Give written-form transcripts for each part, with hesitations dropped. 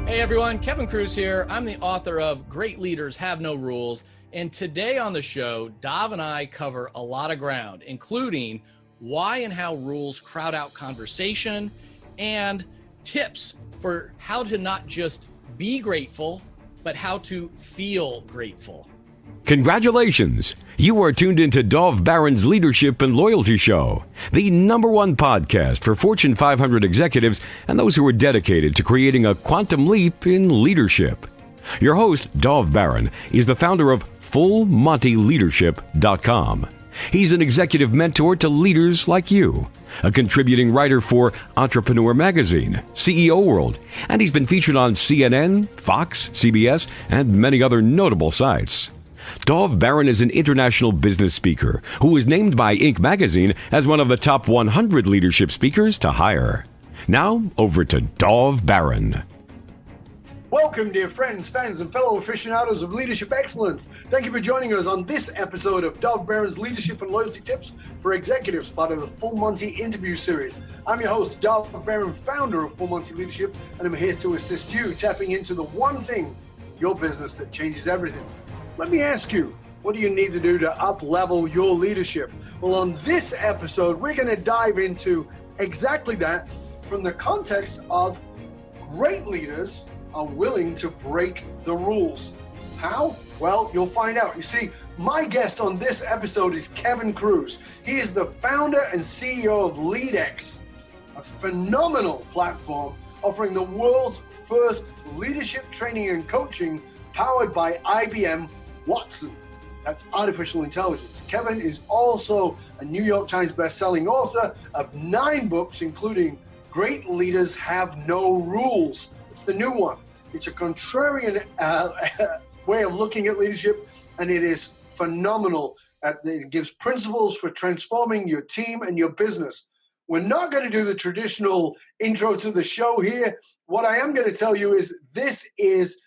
Hey everyone, Kevin Kruse here. I'm the author of Great Leaders Have No Rules. And today on the show, Dov and I cover a lot of ground, including why and how rules crowd out conversation and tips for how to not just be grateful, but how to feel grateful. Congratulations! You are tuned into Dov Baron's Leadership and Loyalty Show, the #1 podcast for Fortune 500 executives and those who are dedicated to creating a quantum leap in leadership. Your host, Dov Baron, is the founder of FullMontyLeadership.com. He's an executive mentor to leaders like you, a contributing writer for Entrepreneur Magazine, CEO World, and he's been featured on CNN, Fox, CBS, and many other notable sites. Dov Baron is an international business speaker who was named by Inc. magazine as one of the top 100 leadership speakers to hire. Now, over to Dov Baron. Welcome, dear friends, fans, and fellow aficionados of leadership excellence. Thank you for joining us on this episode of Dov Baron's Leadership and Loyalty Tips for Executives, part of the Full Monty interview series. I'm your host, Dov Baron, founder of Full Monty Leadership, and I'm here to assist you tapping into the one thing, your business, that changes everything. Let me ask you, what do you need to do to up-level your leadership? Well, on this episode, we're going to dive into exactly that from the context of great leaders are willing to break the rules. How? Well, you'll find out. You see, my guest on this episode is Kevin Kruse. He is the founder and CEO of LeadX, a phenomenal platform offering the world's first leadership training and coaching powered by IBM Watson. That's artificial intelligence. Kevin is also a New York Times best-selling author of 9 books, including Great Leaders Have No Rules. It's the new one. It's a contrarian way of looking at leadership, and it is phenomenal. It gives principles for transforming your team and your business. We're not going to do the traditional intro to the show here. What I am going to tell you is this is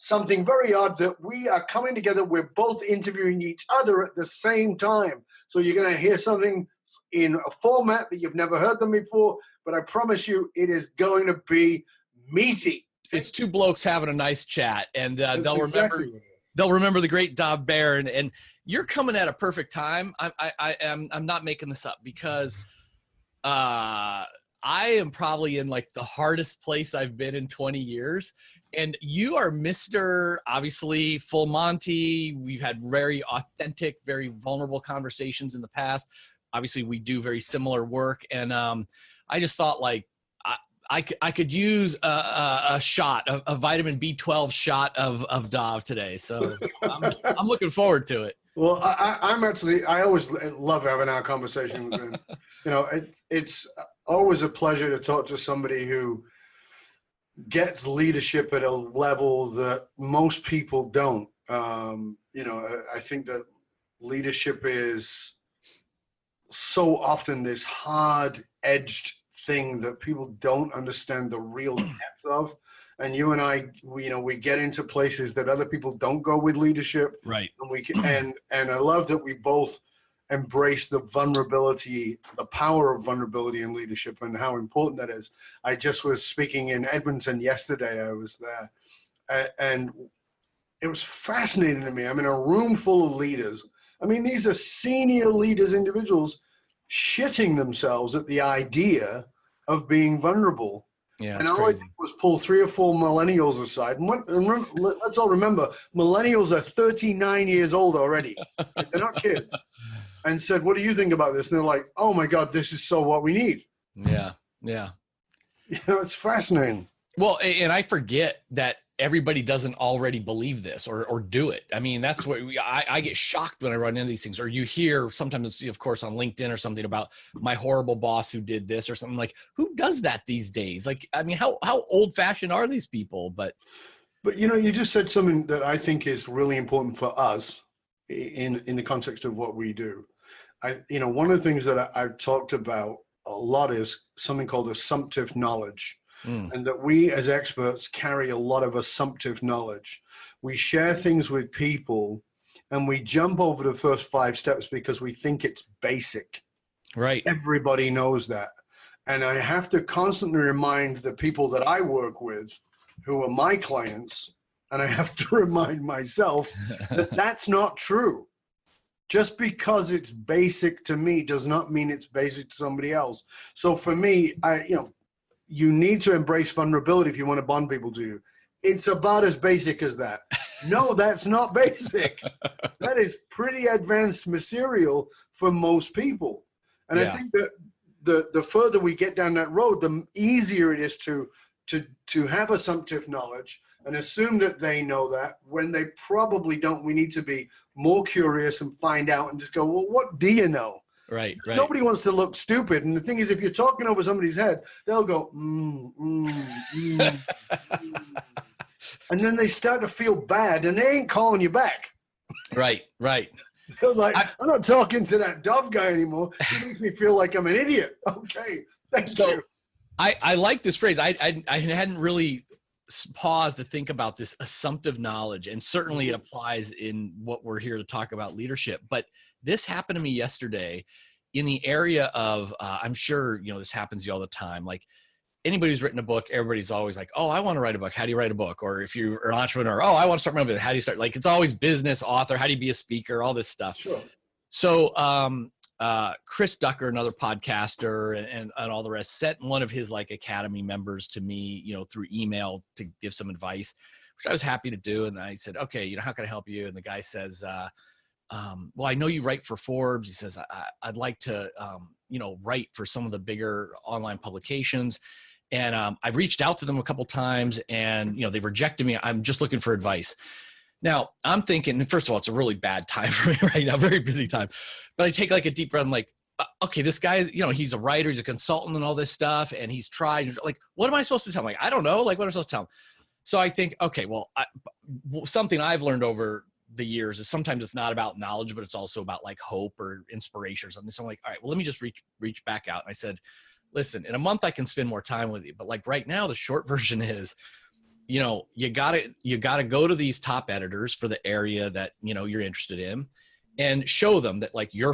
something very odd, that we are coming together. We're both interviewing each other at the same time. So you're going to hear something in a format that you've never heard them before, but I promise you it is going to be meaty. It's two blokes having a nice chat, and they'll remember the great Dov Baron. And you're coming at a perfect time. I'm not making this up, because I am probably in like the hardest place I've been in 20 years. And you are Mr. obviously Full Monty. We've had very authentic, very vulnerable conversations in the past. Obviously we do very similar work. And I just thought, like, I could use a shot, a vitamin B12 shot of Dov today. So I'm looking forward to it. Well, I always love having our conversations, and it's always a pleasure to talk to somebody who gets leadership at a level that most people don't. I think that leadership is so often this hard-edged thing that people don't understand the real depth of. And you and I, we get into places that other people don't go with leadership. Right. And I love that we both embrace the vulnerability, the power of vulnerability in leadership, and how important that is. I just was speaking in Edmonton yesterday. I was there, and it was fascinating to me. I'm in a room full of leaders. I mean, these are senior leaders, individuals shitting themselves at the idea of being vulnerable. Yeah, and all I did was pull 3 or 4 millennials aside. And let's all remember, millennials are 39 years old already. They're not kids. And said, what do you think about this? And they're like, oh my God, this is so what we need. Yeah. It's fascinating. Well, and I forget that everybody doesn't already believe this or do it. I mean, that's what I get shocked when I run into these things. Or you hear sometimes, of course, on LinkedIn or something about my horrible boss who did this or something. Like, who does that these days? Like, I mean, how old fashioned are these people? But you just said something that I think is really important for us in the context of what we do. One of the things that I've talked about a lot is something called assumptive knowledge. And that we as experts carry a lot of assumptive knowledge. We share things with people and we jump over the first 5 steps because we think it's basic. Right. Everybody knows that. And I have to constantly remind the people that I work with who are my clients, and I have to remind myself that that's not true. Just because it's basic to me does not mean it's basic to somebody else. So for me, you need to embrace vulnerability if you want to bond people to you. It's about as basic as that. No, that's not basic. That is pretty advanced material for most people. And I think that the further we get down that road, the easier it is to have assumptive knowledge and assume that they know that when they probably don't. We need to be more curious and find out and just go, well, what do you know? Right. Nobody wants to look stupid. And the thing is, if you're talking over somebody's head, they'll go, and then they start to feel bad and they ain't calling you back. Right. They're like, I'm not talking to that Dove guy anymore. He makes me feel like I'm an idiot. Okay, thank you. I like this phrase. I hadn't really paused to think about this assumptive knowledge, and certainly it applies in what we're here to talk about, leadership. But this happened to me yesterday in the area of, I'm sure, this happens to you all the time. Like anybody who's written a book, everybody's always like, oh, I want to write a book. How do you write a book? Or if you're an entrepreneur, oh, I want to start my business. How do you start? Like, it's always business, author. How do you be a speaker? All this stuff. Sure. So, Chris Ducker, another podcaster and all the rest, sent one of his like Academy members to me, through email to give some advice, which I was happy to do. And I said, okay, how can I help you? And the guy says, well, I know you write for Forbes. He says, I'd like to, write for some of the bigger online publications. And I've reached out to them a couple times and, they've rejected me. I'm just looking for advice. Now I'm thinking, first of all, it's a really bad time for me right now, very busy time, but I take like a deep breath. I'm like, okay, this guy's, he's a writer, he's a consultant and all this stuff. And he's tried, like, what am I supposed to tell him? Like, I don't know. Like, what am I supposed to tell him? So I think, okay, well, something I've learned over the years is sometimes it's not about knowledge, but it's also about like hope or inspiration or something. So I'm like, all right, well, let me just reach back out. And I said, listen, in a month I can spend more time with you, but like right now, the short version is, you gotta go to these top editors for the area that, you're interested in and show them that like your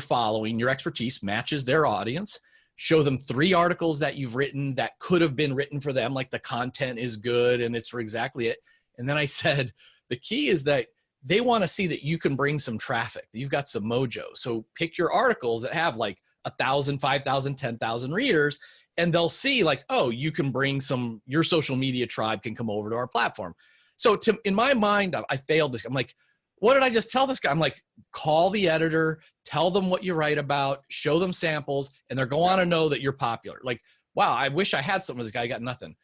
expertise matches their audience. Show them 3 articles that you've written that could have been written for them. Like the content is good and it's for exactly it. And then I said, the key is that they want to see that you can bring some traffic, that you've got some mojo. So pick your articles that have like 1,000, 5,000, 10,000 readers, and they'll see like, oh, you can bring your social media tribe can come over to our platform. So in my mind, I failed this. I'm like, what did I just tell this guy? I'm like, call the editor, tell them what you write about, show them samples, and they're going to know that you're popular. Like, wow, I wish I had something with this guy. I got nothing.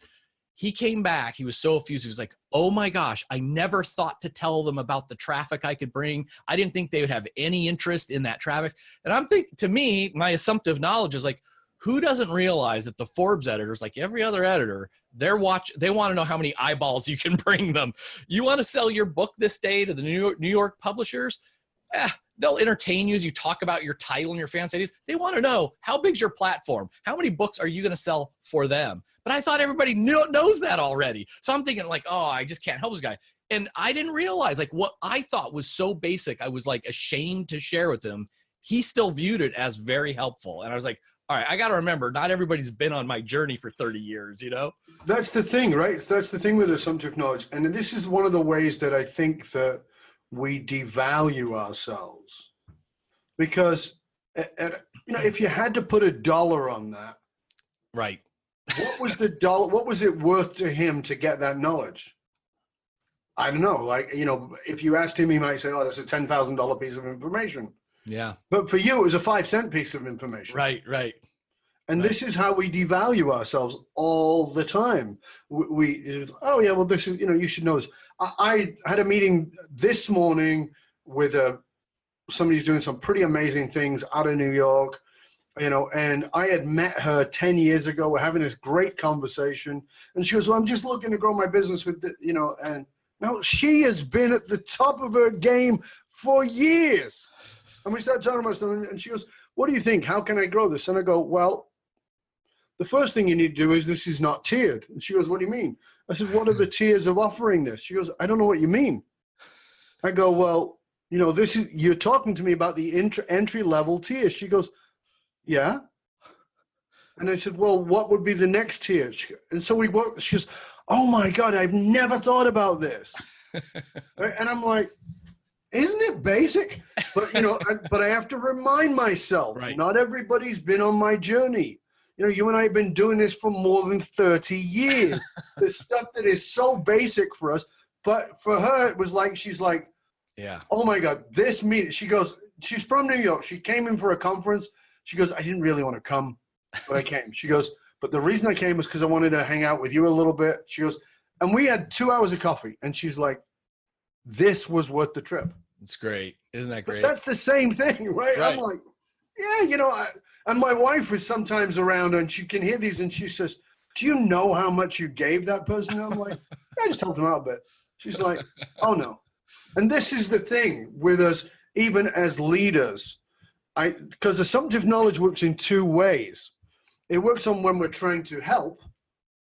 He came back. He was so effusive. He was like, oh my gosh, I never thought to tell them about the traffic I could bring. I didn't think they would have any interest in that traffic. And I'm thinking, to me, my assumptive knowledge is like, who doesn't realize that the Forbes editors, like every other editor, they want to know how many eyeballs you can bring them. You want to sell your book this day to the New York publishers? They'll entertain you as you talk about your title and your fans' ideas. They want to know, how big's your platform? How many books are you going to sell for them? But I thought everybody knows that already. So I'm thinking like, oh, I just can't help this guy. And I didn't realize like what I thought was so basic, I was like ashamed to share with him. He still viewed it as very helpful. And I was like, all right, I got to remember, not everybody's been on my journey for 30 years, That's the thing, right? That's the thing with assumptive knowledge. And this is one of the ways that I think that we devalue ourselves. Because, if you had to put $1 on that, right? What was the dollar? What was it worth to him to get that knowledge? I don't know. Like, if you asked him, he might say, oh, that's a $10,000 piece of information. Yeah. But for you, it was a 5-cent piece of information. Right. And this is how we devalue ourselves all the time. Oh yeah, well this is, you should know this. I had a meeting this morning with somebody who's doing some pretty amazing things out of New York, and I had met her 10 years ago. We're having this great conversation, and she goes, well, I'm just looking to grow my business with and now she has been at the top of her game for years. And we started talking about something, and she goes, what do you think? How can I grow this? And I go, well, the first thing you need to do is this is not tiered. And she goes, what do you mean? I said, what are the tiers of offering this? She goes, I don't know what you mean. I go, well, you're talking to me about the entry level tiers. She goes, yeah. And I said, well, what would be the next tier? And so she goes, oh my God, I've never thought about this. Right? And I'm like, isn't it basic? But, but I have to remind myself, right. Not everybody's been on my journey. You and I have been doing this for more than 30 years. There's stuff that is so basic for us. But for her, it was like, she's like, yeah, oh my God, this meeting. She goes, she's from New York. She came in for a conference. She goes, I didn't really want to come, but I came. She goes, but the reason I came was because I wanted to hang out with you a little bit. She goes, and we had 2 hours of coffee. And she's like, this was worth the trip. It's great. Isn't that great? But that's the same thing, right? I'm like, yeah, and my wife is sometimes around and she can hear these and she says, do you know how much you gave that person? And I'm like, I just helped him out a bit. She's like, oh no. And this is the thing with us, even as leaders, because assumptive knowledge works in 2 ways. It works on when we're trying to help.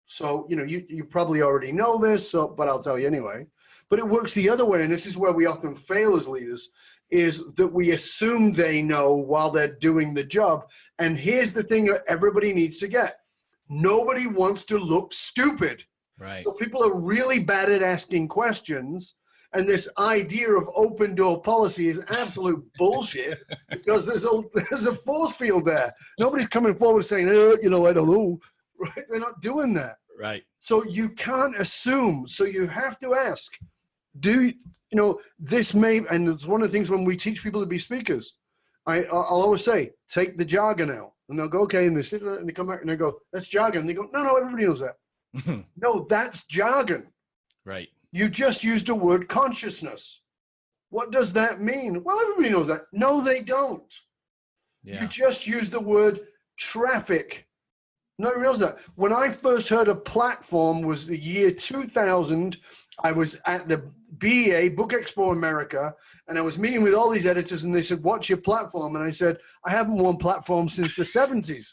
So, you probably already know this, but I'll tell you anyway. But it works the other way, and this is where we often fail as leaders, is that we assume they know while they're doing the job. And here's the thing that everybody needs to get. Nobody wants to look stupid. Right. So people are really bad at asking questions. And this idea of open door policy is absolute bullshit because there's a force field there. Nobody's coming forward saying, I don't know. Right? They're not doing that. Right. So you can't assume. So you have to ask, this may, and it's one of the things when we teach people to be speakers, I'll always say, take the jargon out. And they'll go, okay, and they sit there and they come back and they go, that's jargon. And they go, no, everybody knows that. No, that's jargon. Right. You just used the word consciousness. What does that mean? Well, everybody knows that. No, they don't. Yeah. You just used the word traffic. Nobody knows that. When I first heard a platform was the year 2000. I was at the BEA, Book Expo America, and I was meeting with all these editors, and they said, what's your platform? And I said, I haven't worn platform since the 70s.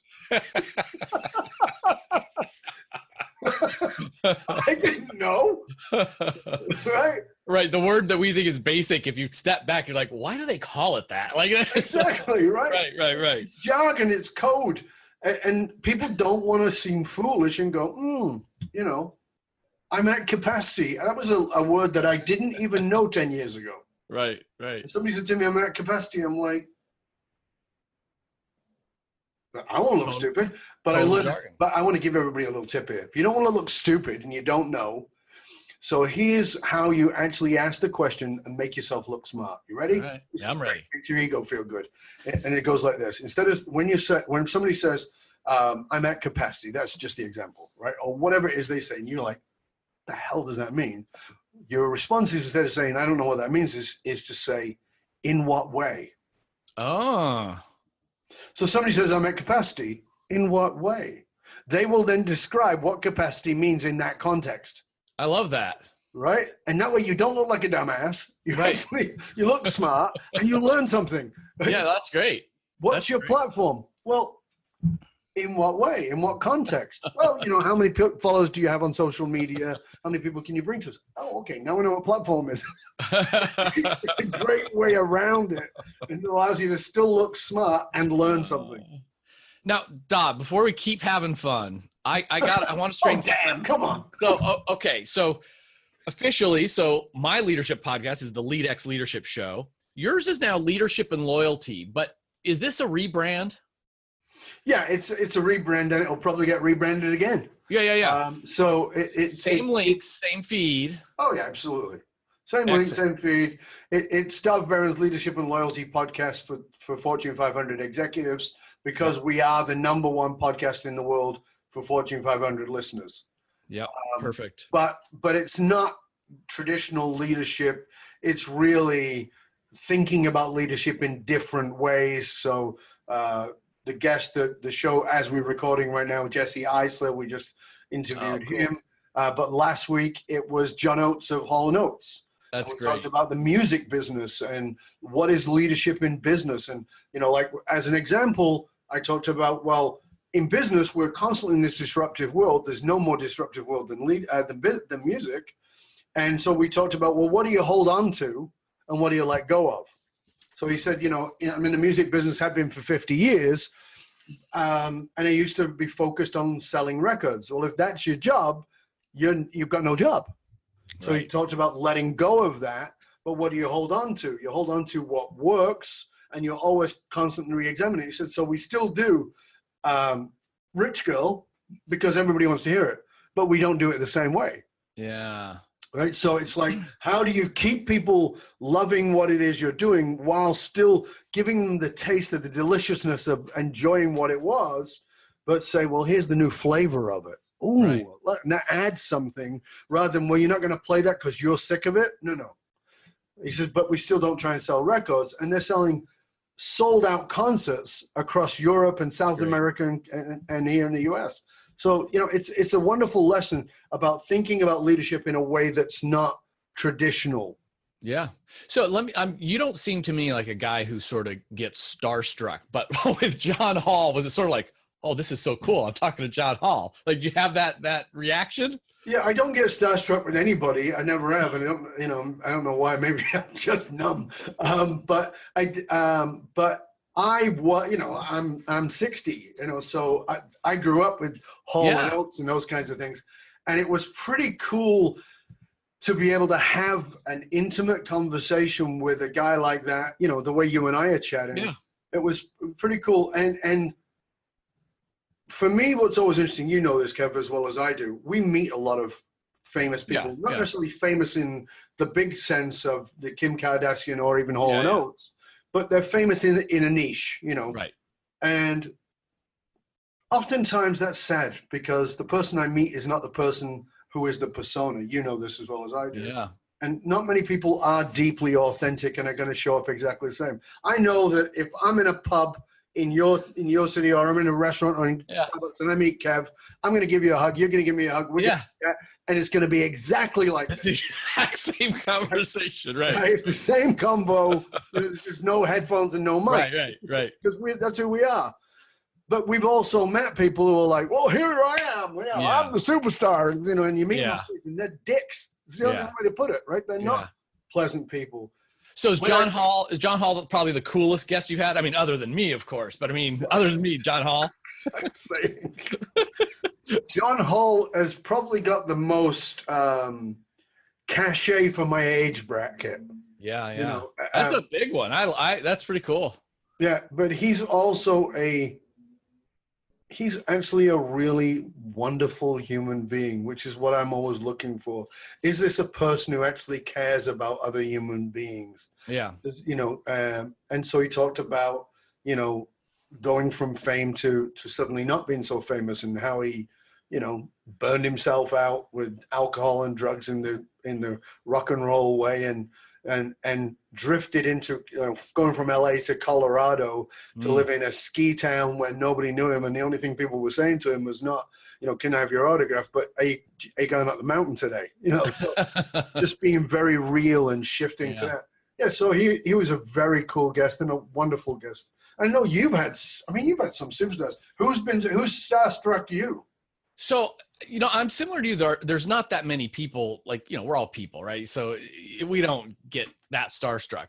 I didn't know. Right? Right. The word that we think is basic, if you step back, you're like, why do they call it that? Like exactly, right? Right. It's jargon, it's code. And people don't want to seem foolish and go, I'm at capacity. That was a word that I didn't even know 10 years ago. Right. Somebody said to me, I'm at capacity. I'm like, I won't look stupid, but I want to give everybody a little tip here. If you don't want to look stupid and you don't know, so here's how you actually ask the question and make yourself look smart. You ready? Right. Yeah, I'm ready. Makes your ego feel good. And it goes like this. Instead of when somebody says, I'm at capacity, that's just the example, right? Or whatever it is they say, and you're like, the hell does that mean? Your response is, instead of saying, I don't know what that means, is to say, in what way? Oh. So somebody says, I'm at capacity. In what way? They will then describe what capacity means in that context. I love that. Right? And that way you don't look like a dumbass. You look smart and you learn something. Yeah, that's great. What's your platform? Well, in what way? In what context? Well, how many followers do you have on social media? How many people can you bring to us? Oh, okay. Now we know what platform is. It's a great way around it. And it allows you to still look smart and learn something. Now, Dob, before we keep having fun, I want to straighten. Come on. So, okay. So officially, my leadership podcast is the LeadX Leadership Show. Yours is now Leadership and Loyalty, but is this a rebrand? Yeah, it's a rebrand, and it'll probably get rebranded again. Yeah. So it's same links, same feed. Oh yeah, absolutely. Same link, same feed. It's Dov Barron's Leadership and Loyalty podcast for Fortune 500 executives, because we are the #1 podcast in the world for Fortune 500 listeners. Yeah, perfect. But it's not traditional leadership. It's really thinking about leadership in different ways. So the guest, the show as we're recording right now, Jesse Eisler, we just interviewed him. But last week it was John Oates of Hall & Oates. That's we great. Talked about the music business and what is leadership in business. And, like as an example, I talked about, well, in business, we're constantly in this disruptive world. There's no more disruptive world than music. And so we talked about, well, what do you hold on to and what do you let go of? So he said, I'm in the music business, have been for 50 years. And I used to be focused on selling records. Well, if that's your job, you've got no job. So Right. he talked about letting go of that. But what do you hold on to? You hold on to what works, and you're always constantly re-examining it. He said, so we still do Rich Girl because everybody wants to hear it, but we don't do it the same way. Yeah. Right. So it's like, how do you keep people loving what it is you're doing while still giving them the taste of the deliciousness of enjoying what it was, but say, well, here's the new flavor of it. Ooh, now add something rather than, well, you're not going to play that because you're sick of it. No. He says, but we still don't try and sell records. And they're selling sold out concerts across Europe and South America and here in the US. So, it's a wonderful lesson about thinking about leadership in a way that's not traditional. Yeah. So you don't seem to me like a guy who sort of gets starstruck, but with John Hall, was it sort of like, oh, this is so cool, I'm talking to John Hall? Like, do you have that reaction? Yeah, I don't get starstruck with anybody. I never have, and I don't know why. Maybe I'm just numb. But I'm 60. So I grew up with Hall and Oates and those kinds of things, and it was pretty cool to be able to have an intimate conversation with a guy like that. The way you and I are chatting. Yeah. It was pretty cool, and for me, what's always interesting, this, Kev, as well as I do, we meet a lot of famous people, not necessarily famous in the big sense of the Kim Kardashian or even Hall and Oates, but they're famous in a niche, Right. And oftentimes that's sad because the person I meet is not the person who is the persona. You know this as well as I do. Yeah. And not many people are deeply authentic and are going to show up exactly the same. I know that if I'm in a pub in your city, or I'm in a restaurant or in Starbucks and I meet Kev, I'm going to give you a hug. You're going to give me a hug. And it's going to be that's exactly like it's the exact same conversation, right? It's the same combo. There's no headphones and no mic. Right. Because that's who we are. But we've also met people who are like, well, here I am. I'm the superstar. And you meet them and they're dicks. It's the only way to put it, right? They're not pleasant people. So is John Hall probably the coolest guest you've had? I mean, other than me, of course, but I mean, other than me, John Hall. I'm saying. John Hall has probably got the most cachet for my age bracket. Yeah. That's a big one. That's pretty cool. Yeah, but he's also he's actually a really wonderful human being, which is what I'm always looking for. Is this a person who actually cares about other human beings? Yeah. And so he talked about, going from fame to suddenly not being so famous, and how he, burned himself out with alcohol and drugs in the rock and roll way, and drifted into going from LA to Colorado to live in a ski town where nobody knew him, and the only thing people were saying to him was not, can I have your autograph, but are you going up the mountain today? So just being very real and shifting to that. Yeah, so he was a very cool guest and a wonderful guest. I know you've had some superstars. Who's starstruck you? So, I'm similar to you. There's not that many people, like, we're all people, right? So we don't get that starstruck.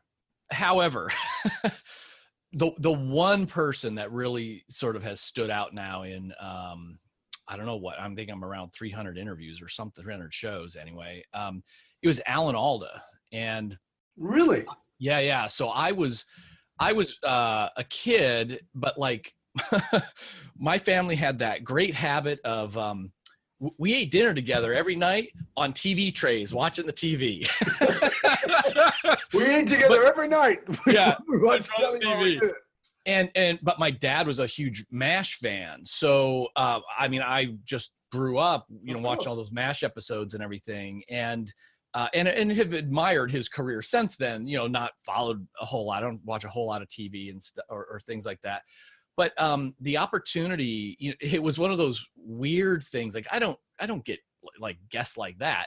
However, the one person that really sort of has stood out now in, I don't know what, I think I'm around 300 interviews or something, 300 shows anyway. It was Alan Alda. And really? Yeah. So I was a kid, but like, my family had that great habit of we ate dinner together every night on TV trays, watching the TV. We ate together every night. Yeah, we watched TV. But my dad was a huge MASH fan, so I just grew up, watching all those MASH episodes and everything, and have admired his career since then. Not followed a whole lot. I don't watch a whole lot of TV and or things like that. But the opportunity, it was one of those weird things. Like I don't get like guests like that.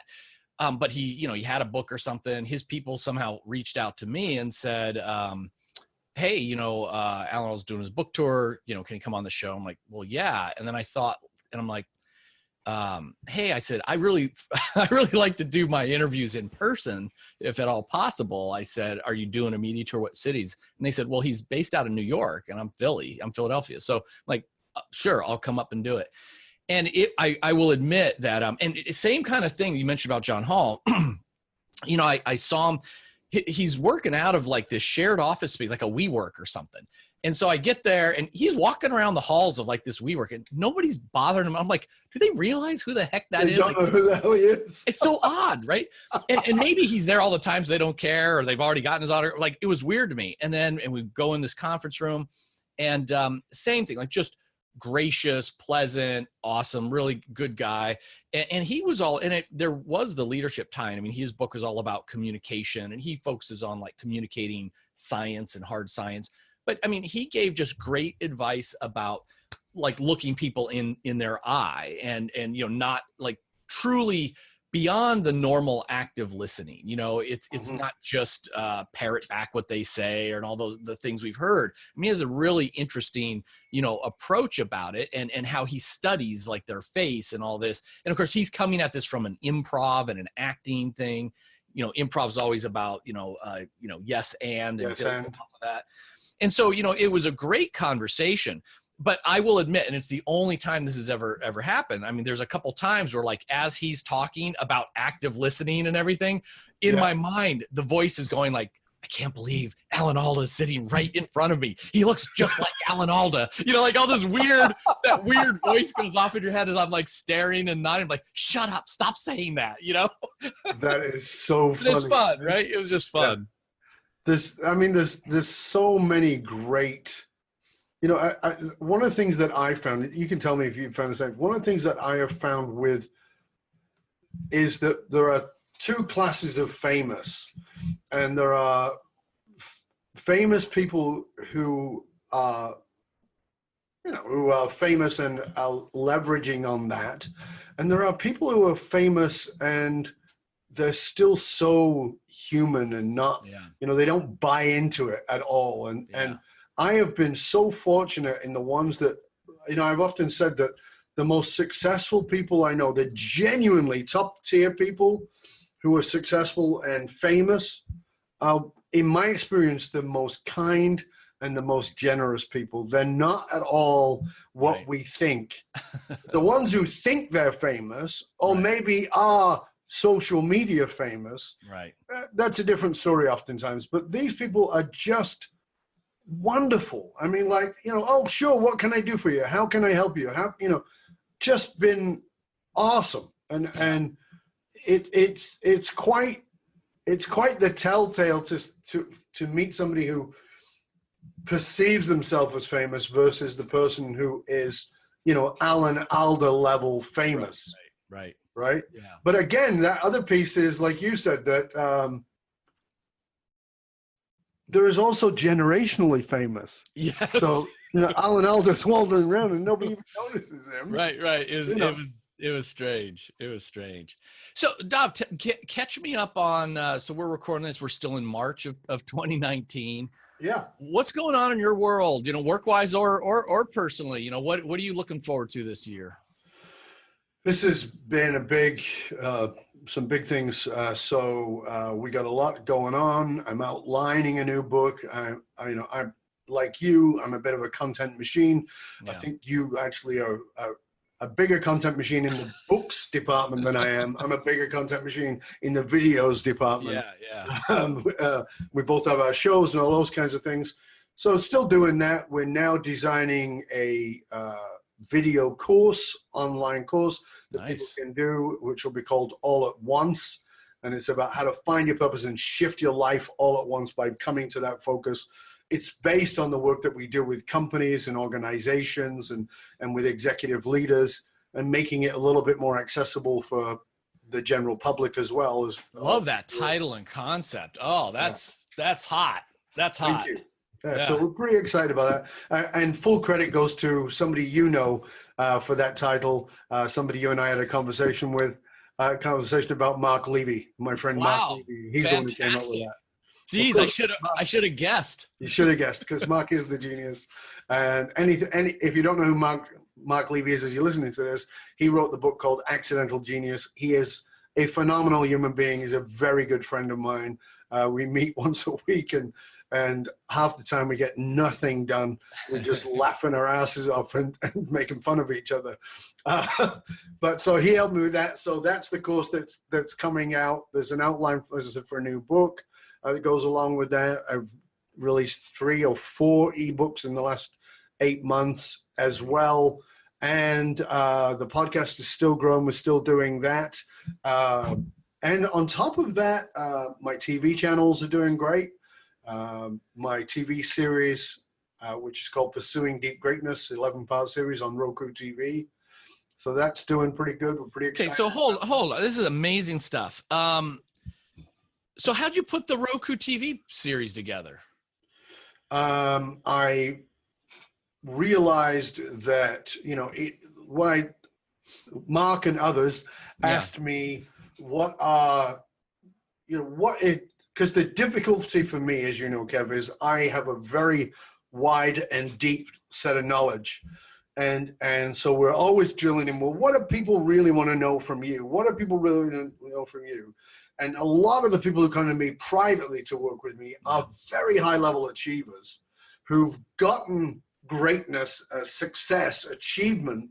But he had a book or something. His people somehow reached out to me and said, "Hey, Alan was doing his book tour. Can you come on the show?" I'm like, "Well, yeah." And then I thought, and I'm like, "Hey," I said, I really like to do my interviews in person, if at all possible. I said, "Are you doing a media tour? What cities?" And they said, "Well, he's based out of New York and I'm Philadelphia." So I'm like, "Sure, I'll come up and do it." And I will admit that, and same kind of thing you mentioned about John Hall. You know, I saw him, he's working out of like this shared office space, like a WeWork or something. And so I get there and he's walking around the halls of like this WeWork and nobody's bothering him. I'm like, do they realize who the heck that is? They don't know who the hell he is. It's so odd, right? And maybe he's there all the time so they don't care, or they've already gotten his order. Like, it was weird to me. And we go in this conference room and same thing, like just gracious, pleasant, awesome, really good guy. And he was all in it. There was the leadership tie. I mean, his book was all about communication and he focuses on like communicating science and hard science. But I mean, he gave just great advice about like looking people in their eye and, you know, not like truly beyond the normal active listening. You know, it's not just parrot back what they say and all the things we've heard. I mean, he has a really interesting, you know, approach about it and how he studies like their face and all this. And of course, he's coming at this from an improv and an acting thing. You know, improv is always about, yes and that. And so, you know, it was a great conversation, but I will admit, and it's the only time this has ever happened. I mean, there's a couple times where like, as he's talking about active listening and everything in my mind, the voice is going like, I can't believe Alan Alda is sitting right in front of me. He looks just like Alan Alda, you know, like all this that weird voice goes off in your head as I'm like staring and nodding, like, shut up, stop saying that, you know? That is so funny. It's fun, right? It was just fun. There's so many great, you know, one of the things that I found, you can tell me if you found the same, one of the things that I have found with is that there are two classes of famous, and there are famous people who are, you know, who are famous and are leveraging on that. And there are people who are famous and they're still so human and not, you know, they don't buy into it at all. And I have been so fortunate in the ones that, you know, I've often said that the most successful people I know, the genuinely top tier people who are successful and famous, in my experience, the most kind and the most generous people. They're not at all what we think. The ones who think they're famous or maybe are social media famous, that's a different story oftentimes. But these people are just wonderful. I mean, like, you know, oh, sure, what can I do for you? How can I help you? How, you know, just been awesome. And it's quite the telltale to meet somebody who perceives themselves as famous versus the person who is, you know, Alan Alda level famous. Right. Yeah. But again, that other piece is, like you said, that there is also generationally famous. Yes. So, you know, Alan Alda's wandering around and nobody even notices him. Right. It was strange. It was strange. So, Dov, catch me up on, so we're recording this, we're still in March of 2019. Yeah. What's going on in your world, you know, work-wise or personally? You know, what are you looking forward to this year? This has been a big, some big things. So we got a lot going on. I'm outlining a new book. I'm like you. I'm a bit of a content machine. Yeah. I think you actually are a bigger content machine in the books department than I am. I'm a bigger content machine in the videos department. We both have our shows and all those kinds of things. So still doing that. We're now designing a video course, online course that people can do, which will be called All at Once. And it's about how to find your purpose and shift your life all at once by coming to that focus. It's based on the work that we do with companies and organizations and with executive leaders, and making it a little bit more accessible for the general public as well. Love that title and concept. Oh, that's hot. That's hot. Thank you. Yeah, so we're pretty excited about that. And full credit goes to somebody you know for that title. Somebody you and I had a conversation with, about Mark Levy, my friend. Mark Levy. He's the one who came up with that. Geez, I should have guessed. You should have guessed, because Mark is the genius. And if you don't know who Mark Levy is as you're listening to this, he wrote the book called Accidental Genius. He is a phenomenal human being. He's a very good friend of mine. We meet once a week, and and half the time we get nothing done. We're just laughing our asses off and making fun of each other. But so he helped me with that. So that's the course that's coming out. There's an outline for a new book that goes along with that. I've released 3 or 4 ebooks in the last 8 months as well. And the podcast is still growing. We're still doing that. And on top of that, my TV channels are doing great. My TV series, which is called Pursuing Deep Greatness, 11-part series on Roku TV. So that's doing pretty good. We're pretty excited. Okay, so hold on. This is amazing stuff. So how'd you put the Roku TV series together? I realized that, Mark and others asked me because the difficulty for me, as you know, Kev, is I have a very wide and deep set of knowledge. And so we're always drilling in, well, what do people really want to know from you? What do people really want to know from you? And a lot of the people who come to me privately to work with me are very high-level achievers who've gotten greatness, success, achievement,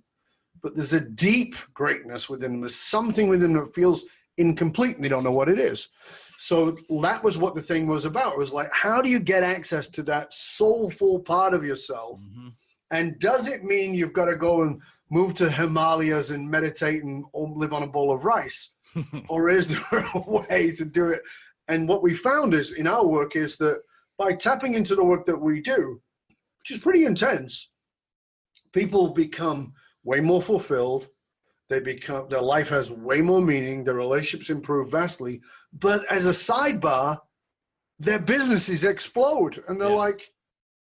but there's a deep greatness within them. There's something within them that feels incomplete and they don't know what it is. So that was what the thing was about. It was like, how do you get access to that soulful part of yourself? Mm-hmm. And does it mean you've got to go and move to Himalayas and meditate and live on a bowl of rice? Or is there a way to do it? And what we found is in our work is that by tapping into the work that we do, which is pretty intense, people become way more fulfilled. Their life has way more meaning. Their relationships improve vastly. But as a sidebar, their businesses explode. And they're like,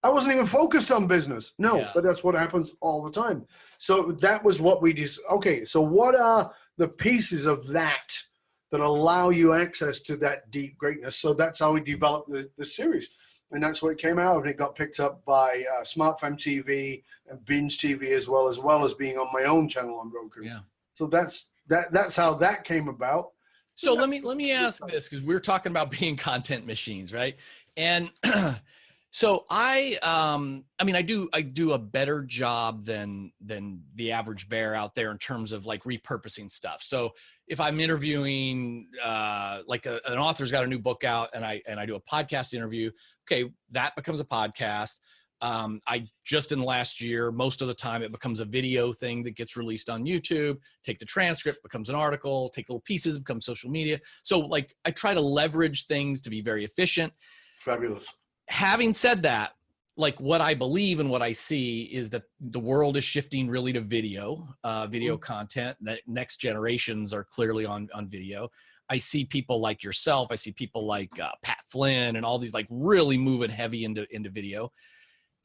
I wasn't even focused on business. No, but that's what happens all the time. So that was what we did. Okay, so what are the pieces of that allow you access to that deep greatness? So that's how we developed the series. And that's what it came out of. And it got picked up by SmartFam TV and Binge TV as well as being on my own channel on Roku. Yeah. So that's how that came about. So let me ask this, because we're talking about being content machines, right? And so I do a better job than the average bear out there in terms of like repurposing stuff. So if I'm interviewing like an author's got a new book out and I do a podcast interview, okay, that becomes a podcast. I just in the last year, most of the time it becomes a video thing that gets released on YouTube, take the transcript, becomes an article, take little pieces, becomes social media. So like I try to leverage things to be very efficient. Fabulous. Having said that, like what I believe and what I see is that the world is shifting really to video content. That next generations are clearly on video. I see people like yourself. I see people like Pat Flynn and all these like really moving heavy into video.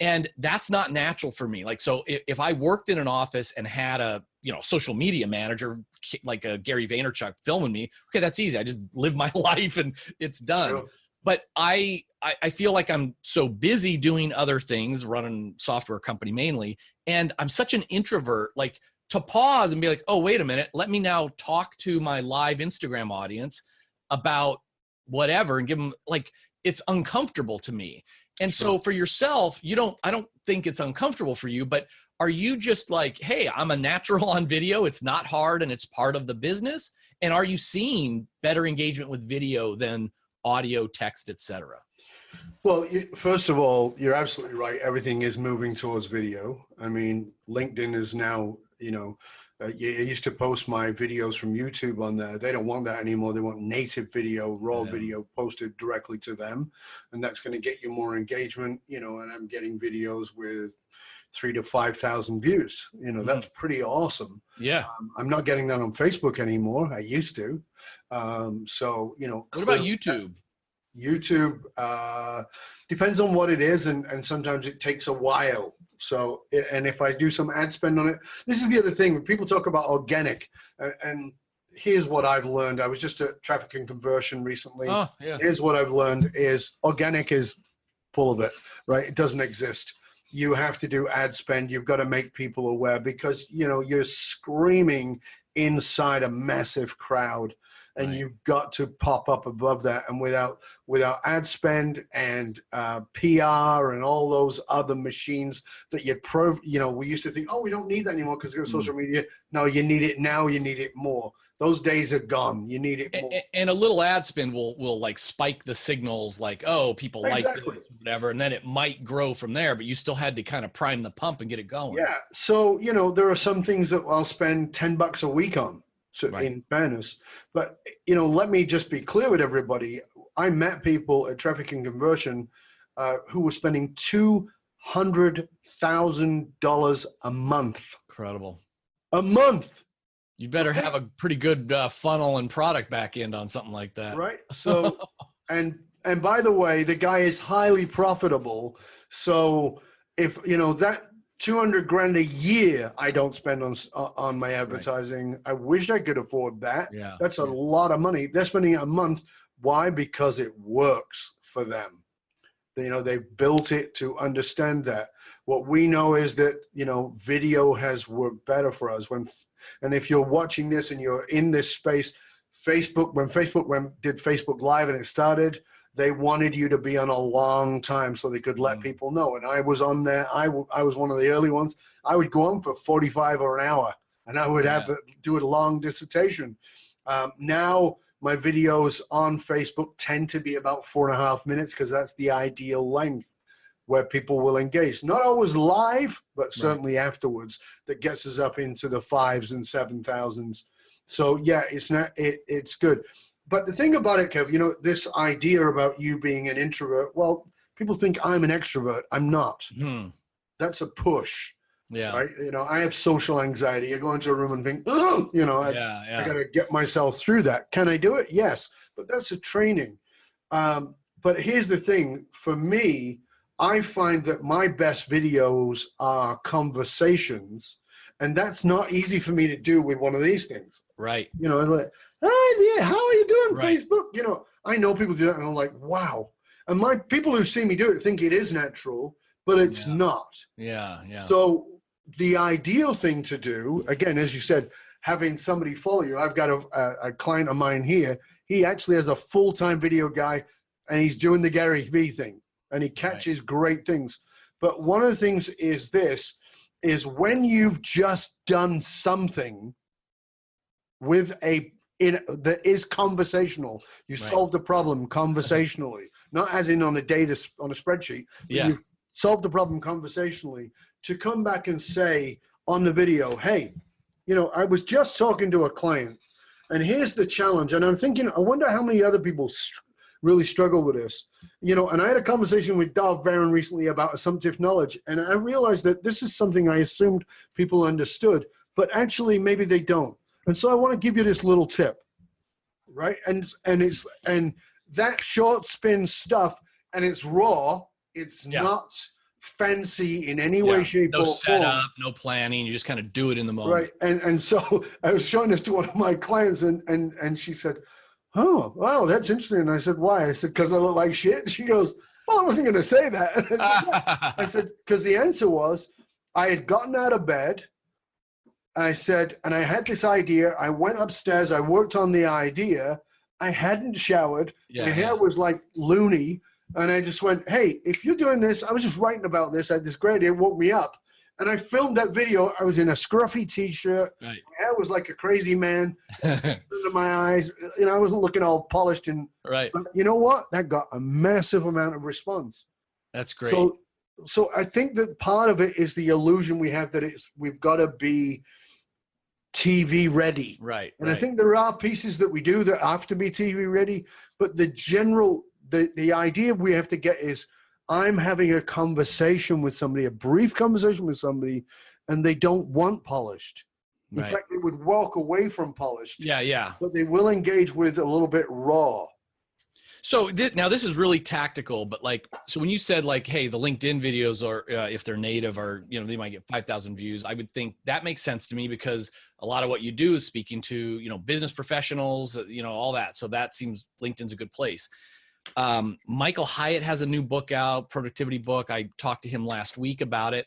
And that's not natural for me. Like, so if I worked in an office and had a, social media manager, like a Gary Vaynerchuk filming me, okay, that's easy. I just live my life and it's done. Sure. But I feel like I'm so busy doing other things, running software company mainly. And I'm such an introvert, like to pause and be like, oh, wait a minute, let me now talk to my live Instagram audience about whatever and give them like, it's uncomfortable to me. And so for yourself, I don't think it's uncomfortable for you, but are you just like, hey, I'm a natural on video. It's not hard and it's part of the business. And are you seeing better engagement with video than audio, text, etc.? Well, first of all, you're absolutely right. Everything is moving towards video. I mean, LinkedIn is now, I used to post my videos from YouTube on there. They don't want that anymore. They want native video, raw video posted directly to them. And that's going to get you more engagement, and I'm getting videos with 3,000 to 5,000 views. That's pretty awesome. Yeah. I'm not getting that on Facebook anymore. I used to. So, what about YouTube? YouTube depends on what it is, and sometimes it takes a while. So, and if I do some ad spend on it, this is the other thing when people talk about organic, and here's what I've learned. I was just at Traffic and Conversion recently. Oh, yeah. Here's what I've learned is organic is full of it, right? It doesn't exist. You have to do ad spend. You've got to make people aware because, you're screaming inside a massive crowd. and Right. you've got to pop up above that. And without ad spend and PR and all those other machines that we used to think, oh, we don't need that anymore because we're social media. No, you need it now. You need it more. Those days are gone. You need it more. And a little ad spend will like spike the signals, like, oh, people like this, whatever, and then it might grow from there. But you still had to kind of prime the pump and get it going. Yeah. So there are some things that I'll spend $10 a week on. So in fairness, but let me just be clear with everybody. I met people at Traffic and Conversion who were spending $200,000 a month. Incredible. A month. You better have a pretty good funnel and product back end on something like that. Right. So, and by the way, the guy is highly profitable. So if, that 200 grand a year, I don't spend on my advertising. Right. I wish I could afford that. Yeah. That's a lot of money. They're spending it a month. Why? Because it works for them. They've built it to understand that. What we know is that, video has worked better for us and if you're watching this and you're in this space, when Facebook did Facebook Live and it started, they wanted you to be on a long time so they could let people know. And I was on there. I was one of the early ones. I would go on for 45 or an hour, and I would do a long dissertation. Now my videos on Facebook tend to be about 4.5 minutes because that's the ideal length where people will engage. Not always live, but certainly afterwards. That gets us up into the 5,000s and 7,000s. So yeah, it's good. But the thing about it, Kev, this idea about you being an introvert, well, people think I'm an extrovert. I'm not. That's a push. Yeah. Right. I have social anxiety. I go into a room and think, oh, I got to get myself through that. Can I do it? Yes. But that's a training. But here's the thing. For me, I find that my best videos are conversations, and that's not easy for me to do with one of these things. Right. Like, hey, yeah, how are you doing, Facebook? I know people do that, and I'm like, wow. And my people who see me do it think it is natural, but it's not. Yeah. So the ideal thing to do, again, as you said, having somebody follow you. I've got a client of mine here. He actually has a full-time video guy, and he's doing the Gary Vee thing, and he catches great things. But one of the things is when you've just done something with that is conversational. You solved the problem conversationally, not as in on a spreadsheet. But you've solved the problem conversationally. To come back and say on the video, hey, I was just talking to a client, and here's the challenge. And I'm thinking, I wonder how many other people really struggle with this. And I had a conversation with Dov Barron recently about assumptive knowledge, and I realized that this is something I assumed people understood, but actually maybe they don't. And so I want to give you this little tip, right? And that short spin stuff, and it's raw. It's not fancy in any way, shape, or form. No setup, no planning. You just kind of do it in the moment. Right. And so I was showing this to one of my clients, and she said, oh, wow, that's interesting. And I said, why? I said, because I look like shit. She goes, well, I wasn't going to say that. And I said, because the answer was, I had gotten out of bed. I said, and I had this idea. I went upstairs. I worked on the idea. I hadn't showered. My hair was like loony. And I just went, hey, if you're doing this, I was just writing about this. I had this great idea. It woke me up. And I filmed that video. I was in a scruffy T-shirt. Right. My hair was like a crazy man. Under my eyes. I wasn't looking all polished. But you know what? That got a massive amount of response. That's great. So I think that part of it is the illusion we have that we've got to be TV ready. Right. And I think there are pieces that we do that have to be TV ready. But the idea we have to get is, I'm having a conversation with somebody, a brief conversation with somebody, and they don't want polished. In fact, they would walk away from polished. Yeah. But they will engage with a little bit raw. So now this is really tactical, but so when you said hey, the LinkedIn videos are, if they're native or, they might get 5,000 views, I would think that makes sense to me because a lot of what you do is speaking to, business professionals, all that. So that seems LinkedIn's a good place. Michael Hyatt has a new book out, productivity book. I talked to him last week about it.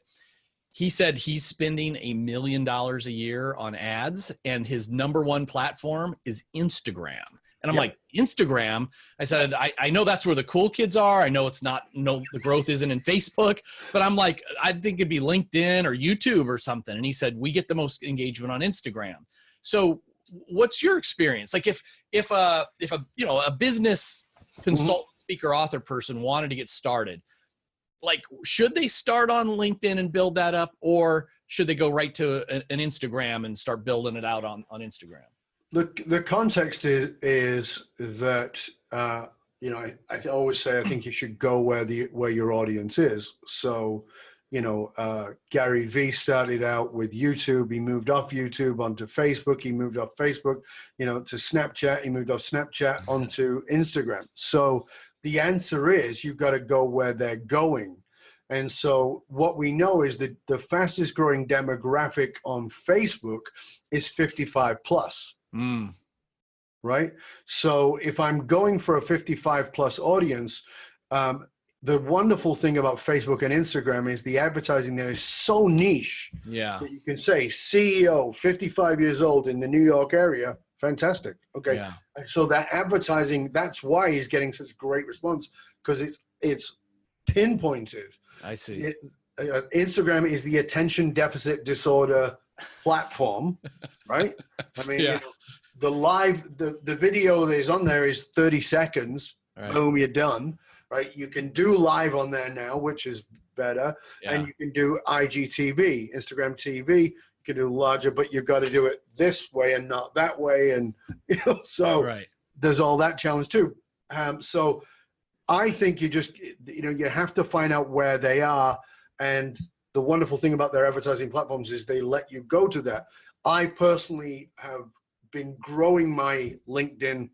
he said he's spending $1 million a year on ads, and his number one platform is Instagram. And I'm like, Instagram? I said, I know that's where the cool kids are. I know it's not, no, the growth isn't in Facebook, but I'm like, I think it'd be LinkedIn or YouTube or something. And he said, we get the most engagement on Instagram. So what's your experience? Like if a business consultant, speaker, author person wanted to get started, like, should they start on LinkedIn and build that up, or should they go right to an Instagram and start building it out on Instagram? The context is that I always say I think you should go where your audience is. So, Gary Vee started out with YouTube. He moved off YouTube onto Facebook. He moved off Facebook, to Snapchat. He moved off Snapchat onto Instagram. So the answer is you've got to go where they're going. And so what we know is that the fastest growing demographic on Facebook is 55 plus. Right? So if I'm going for a 55 plus audience, the wonderful thing about Facebook and Instagram is the advertising there is so niche that you can say CEO, 55 years old in the New York area. Fantastic. Okay. Yeah. So that advertising, that's why he's getting such great response, because it's pinpointed. I see. Instagram is the attention deficit disorder platform, right? I mean, the video that is on there is 30 seconds. Right. Boom, you're done. Right? You can do live on there now, which is better. Yeah. And you can do IGTV, Instagram TV. You can do larger, but you've got to do it this way and not that way. And, so there's all that challenge too. So I think you just, you have to find out where they are. And the wonderful thing about their advertising platforms is they let you go to that. I personally have been growing my LinkedIn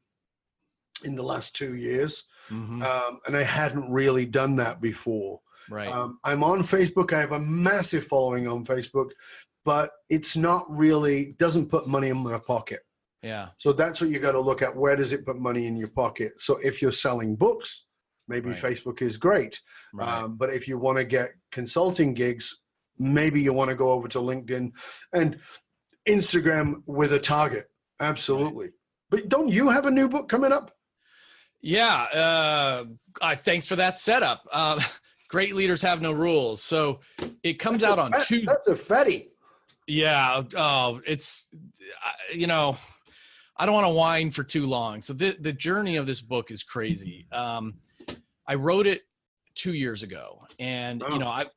in the last 2 years. Mm-hmm. And I hadn't really done that before. Right. I'm on Facebook. I have a massive following on Facebook, but it's not really, doesn't put money in my pocket. Yeah. So that's what you got to look at. Where does it put money in your pocket? So if you're selling books, maybe Facebook is great. Right. But if you want to get consulting gigs, maybe you want to go over to LinkedIn and Instagram with a target. Absolutely. Right. But don't you have a new book coming up? Yeah. Thanks for that setup. Great leaders have no rules. So it comes out on Tuesday. That's a fetty. Yeah. Oh, it's, I don't want to whine for too long. So the journey of this book is crazy. I wrote it 2 years ago, and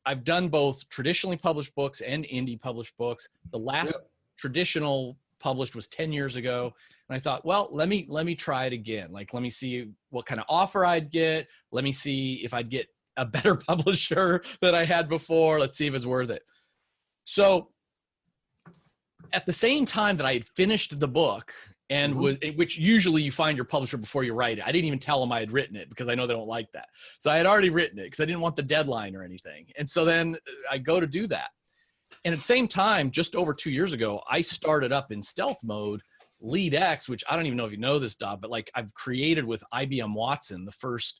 I've done both traditionally published books and indie published books. The last traditional published was 10 years ago. And I thought, well, let me try it again. Like, let me see what kind of offer I'd get. Let me see if I'd get a better publisher than I had before. Let's see if it's worth it. So at the same time that I had finished the book and which usually you find your publisher before you write it. I didn't even tell them I had written it because I know they don't like that. So I had already written it because I didn't want the deadline or anything. And so then I go to do that. And at the same time, just over 2 years ago, I started up in stealth mode LeadX, which I don't even know if you know this, Dob, but like I've created with IBM Watson, the first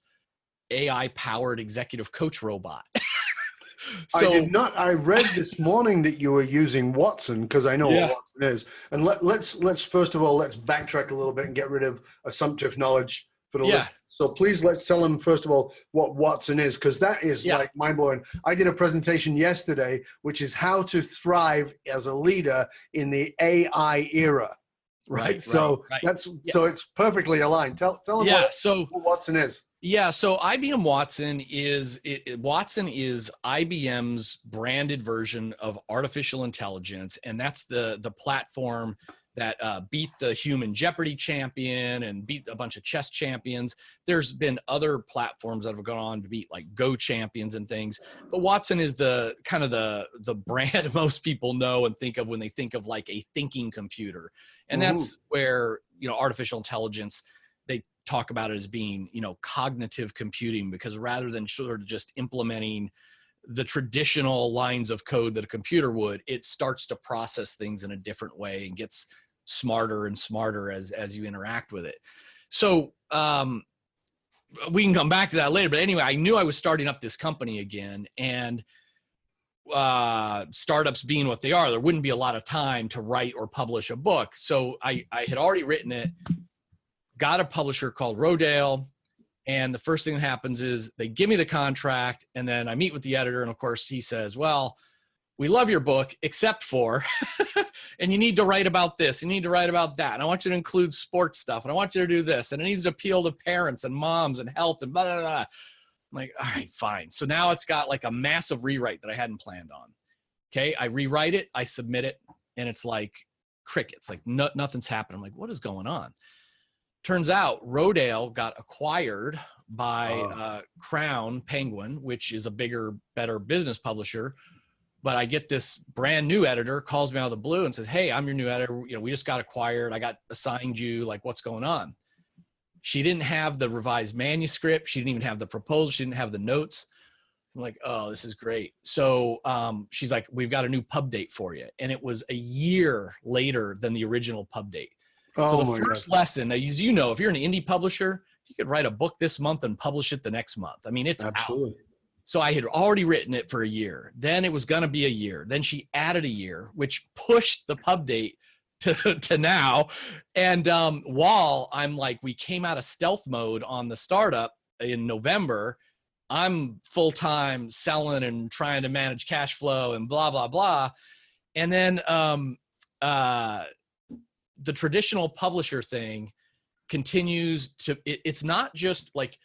AI-powered executive coach robot. So, I did not. I read this morning that you were using Watson because I know what Watson is. And let's first of all, let's backtrack a little bit and get rid of assumptive knowledge for the list. So please let's tell them first of all what Watson is, because that is like mind-blowing. I did a presentation yesterday, which is how to thrive as a leader in the AI era. Right. So so it's perfectly aligned. Tell them what Watson is. Yeah. So IBM Watson is IBM's branded version of artificial intelligence. And that's the platform that beat the human Jeopardy champion and beat a bunch of chess champions. There's been other platforms that have gone on to beat like Go champions and things. But Watson is the kind of the brand most people know and think of when they think of like a thinking computer. And that's where, artificial intelligence, they talk about it as being, cognitive computing, because rather than sort of just implementing the traditional lines of code that a computer would, it starts to process things in a different way and gets smarter and smarter as you interact with it. So we can come back to that later, but anyway, I knew I was starting up this company again, and startups being what they are, there wouldn't be a lot of time to write or publish a book. So I had already written it, got a publisher called Rodale. And the first thing that happens is they give me the contract, and then I meet with the editor. And of course he says, well, we love your book, except for, and you need to write about this. You need to write about that. And I want you to include sports stuff. And I want you to do this. And it needs to appeal to parents and moms and health and blah, blah, blah. I'm like, all right, fine. So now it's got like a massive rewrite that I hadn't planned on. Okay. I rewrite it. I submit it. And it's like crickets, like nothing's happening. I'm like, what is going on? Turns out Rodale got acquired by Crown Penguin, which is a bigger, better business publisher. But I get this brand new editor, calls me out of the blue and says, hey, I'm your new editor. You know, we just got acquired. I got assigned you, like, what's going on? She didn't have the revised manuscript. She didn't even have the proposal. She didn't have the notes. I'm like, oh, this is great. So she's like, we've got a new pub date for you. And it was a year later than the original pub date. So the first lesson, as you know, if you're an indie publisher, you could write a book this month and publish it the next month. I mean, it's out. So I had already written it for a year. Then it was going to be a year. Then she added a year, which pushed the pub date to now. And while I'm like, we came out of stealth mode on the startup in November, I'm full-time selling and trying to manage cash flow and blah, blah, blah. And then the traditional publisher thing continues to, it's not just like,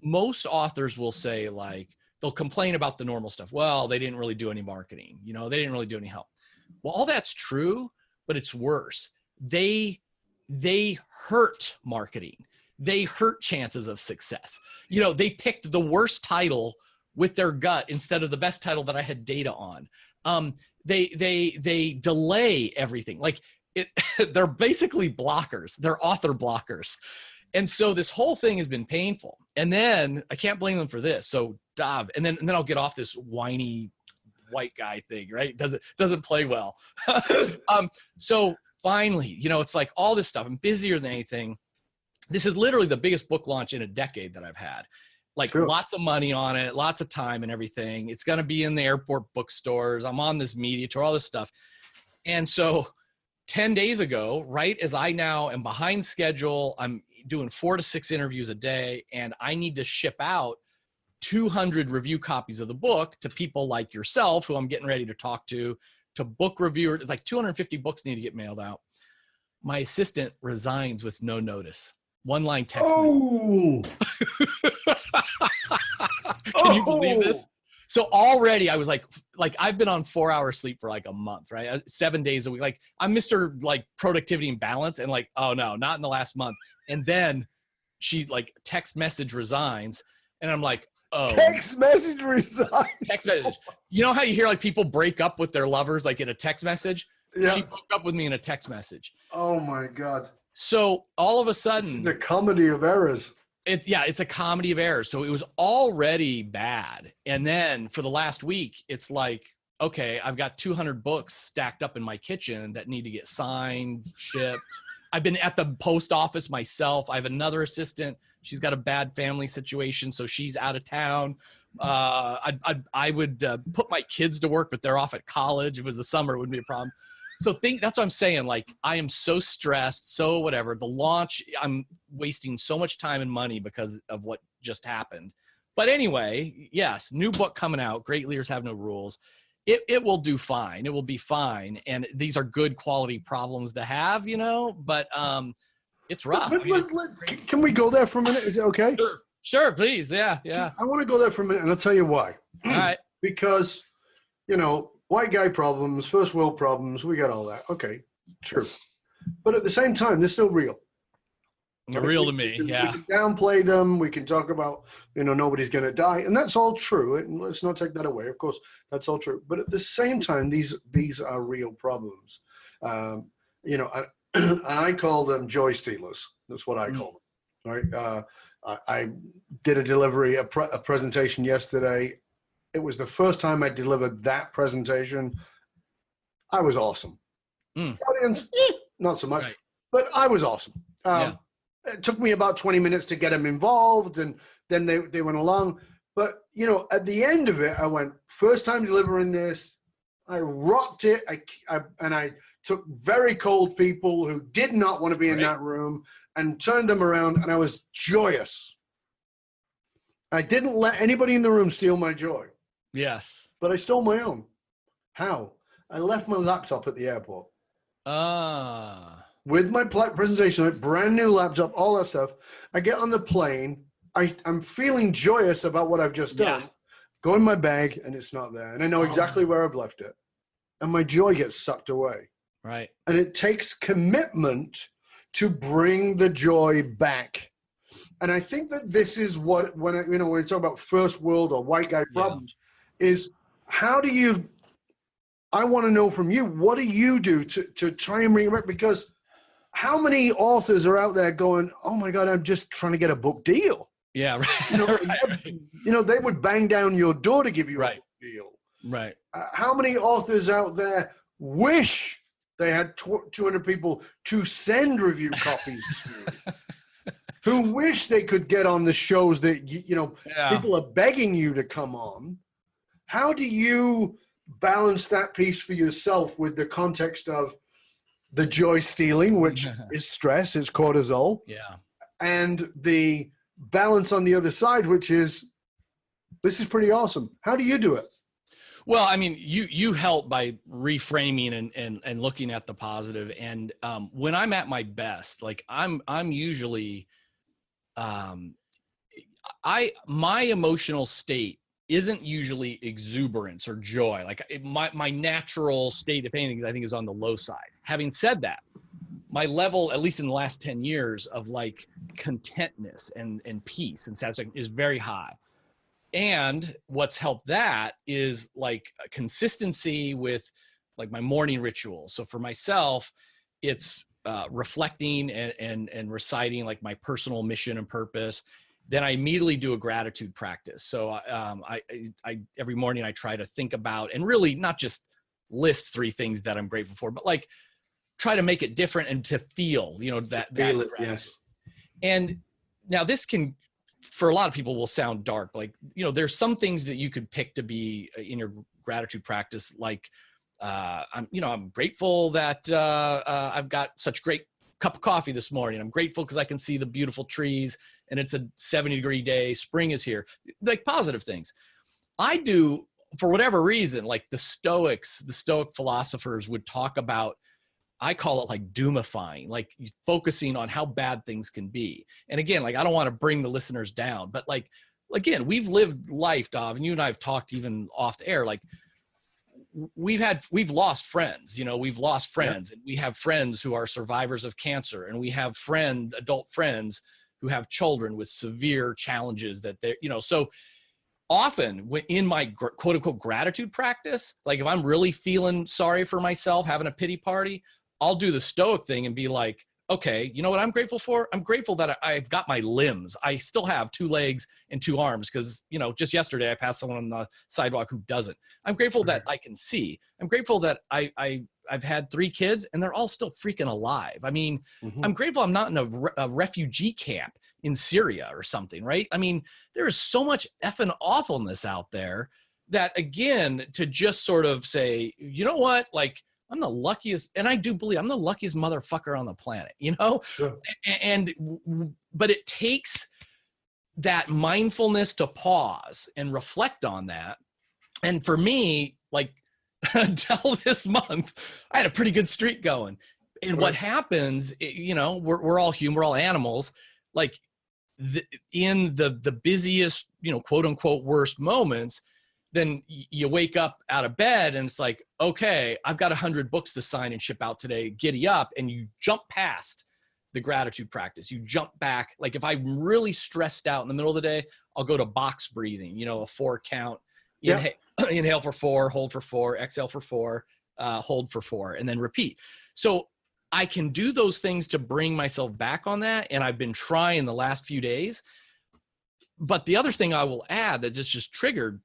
most authors will say, like, they'll complain about the normal stuff. Well, they didn't really do any marketing, you know, they didn't really do any help. Well, all that's true, but it's worse. They hurt marketing. They hurt chances of success. You know, they picked the worst title with their gut instead of the best title that I had data on. They delay everything. Like they're basically blockers. They're author blockers. And so this whole thing has been painful. And then I can't blame them for this. So Dov, and then I'll get off this whiny white guy thing, right? Doesn't play well. So finally, you know, it's like all this stuff. I'm busier than anything. This is literally the biggest book launch in a decade that I've had. Like lots of money on it, lots of time and everything. It's going to be in the airport bookstores. I'm on this media tour, all this stuff. And so 10 days ago, right as I now am behind schedule, I'm doing 4 to 6 interviews a day, and I need to ship out 200 review copies of the book to people like yourself, who I'm getting ready to talk to book reviewers. It's like 250 books need to get mailed out. My assistant resigns with no notice. One line text me. Can you believe this? So already I was like I've been on 4 hours sleep for like a month, right? 7 days a week. Like I'm Mr. like productivity and balance, and like, oh no, not in the last month. And then she like text message resigns, and I'm like, oh. Text message resigns. Text message. You know how you hear like people break up with their lovers like in a text message? Yeah. She broke up with me in a text message. Oh my God. So all of a sudden, this is a comedy of errors. It's a comedy of errors. So it was already bad. And then for the last week, it's like, okay, I've got 200 books stacked up in my kitchen that need to get signed, shipped. I've been at the post office myself. I have another assistant. She's got a bad family situation, so she's out of town. I would put my kids to work, but they're off at college. If it was the summer, it wouldn't be a problem. So that's what I'm saying. Like, I am so stressed, so whatever. The launch, I'm wasting so much time and money because of what just happened. But anyway, yes, new book coming out. Great Leaders Have No Rules. It will do fine. It will be fine. And these are good quality problems to have, you know, but it's rough. Can we go there for a minute? Is it okay? Sure, please. Yeah. I want to go there for a minute, and I'll tell you why. All right. Because, you know, white guy problems, first world problems, we got all that. Okay, true. But at the same time, they're still real. They're real to me, yeah. We can downplay them. We can talk about, you know, nobody's going to die. And that's all true. And let's not take that away. Of course, that's all true. But at the same time, these are real problems. You know, I call them joy stealers. That's what I call them. Right? I did a delivery, a presentation yesterday. It was the first time I delivered that presentation. I was awesome. The audience, not so much, right. But I was awesome. It took me about 20 minutes to get them involved, and then they went along. But, you know, at the end of it, I went, first time delivering this, I rocked it. I took very cold people who did not want to be in that room and turned them around, and I was joyous. I didn't let anybody in the room steal my joy. Yes. But I stole my own. How? I left my laptop at the airport. With my presentation, brand new laptop, all that stuff. I get on the plane. I'm feeling joyous about what I've just done. Go in my bag, and it's not there. And I know exactly where I've left it. And my joy gets sucked away. Right. And it takes commitment to bring the joy back. And I think that this is what, when we talk about first world or white guy problems, is how do you, I want to know from you, what do you do to try and bring it back? Because how many authors are out there going, oh my God, I'm just trying to get a book deal. Yeah, right. You know, they would bang down your door to give you a book deal. Right. How many authors out there wish they had 200 people to send review copies to? Who wish they could get on the shows that, people are begging you to come on. How do you balance that piece for yourself with the context of the joy stealing, which is stress, is cortisol, and the balance on the other side, which is, this is pretty awesome. How do you do it? Well, I mean, you help by reframing and looking at the positive. And when I'm at my best, like I'm usually, my emotional state isn't usually exuberance or joy. Like my natural state, if anything, I think is on the low side. Having said that, my level, at least in the last 10 years, of like contentness and peace and satisfaction is very high. And what's helped that is like a consistency with like my morning rituals. So for myself, it's reflecting and reciting like my personal mission and purpose. Then I immediately do a gratitude practice. So I every morning I try to think about and really not just list 3 things that I'm grateful for, but like try to make it different and to feel, that gratitude. Yes. And now this can, for a lot of people, will sound dark. Like, there's some things that you could pick to be in your gratitude practice. Like, I'm grateful that I've got such great cup of coffee this morning. I'm grateful because I can see the beautiful trees and it's a 70-degree day. Spring is here. Like positive things. I do, for whatever reason, like the Stoic philosophers would talk about, I call it like doomifying, like focusing on how bad things can be. And again, like, I don't want to bring the listeners down, but like, again, we've lived life, Dov, and you and I have talked even off the air. Like we've lost friends, we've lost friends, and we have friends who are survivors of cancer, and we have adult friends who have children with severe challenges that they're, so often in my quote unquote gratitude practice, like if I'm really feeling sorry for myself, having a pity party, I'll do the Stoic thing and be like, okay, you know what I'm grateful for? I'm grateful that I've got my limbs. I still have 2 legs and 2 arms because, just yesterday I passed someone on the sidewalk who doesn't. I'm grateful that I can see. I'm grateful that I've had 3 kids and they're all still freaking alive. I mean, I'm grateful I'm not in a refugee camp in Syria or something, right? I mean, there is so much effing awfulness out there that, again, to just sort of say, you know what, like, I'm the luckiest, and I do believe I'm the luckiest motherfucker on the planet, Sure. But it takes that mindfulness to pause and reflect on that. And for me, like until this month, I had a pretty good streak going. And what happens, we're all human, we're all animals. Like in the busiest, quote unquote worst moments, then you wake up out of bed and it's like, okay, I've got 100 books to sign and ship out today. Giddy up. And you jump past the gratitude practice. You jump back. Like if I'm really stressed out in the middle of the day, I'll go to box breathing, a 4 count. Inhale for 4, hold for 4, exhale for 4, hold for 4, and then repeat. So I can do those things to bring myself back on that. And I've been trying the last few days. But the other thing I will add that just triggered,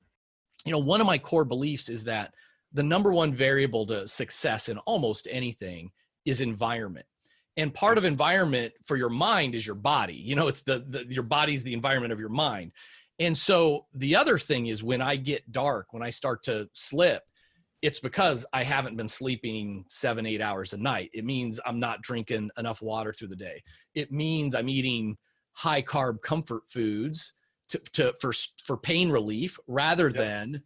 one of my core beliefs is that the number one variable to success in almost anything is environment. And part of environment for your mind is your body. It's your body's the environment of your mind. And so the other thing is when I get dark, when I start to slip, it's because I haven't been sleeping 7-8 hours a night. It means I'm not drinking enough water through the day. It means I'm eating high carb comfort foods for pain relief rather than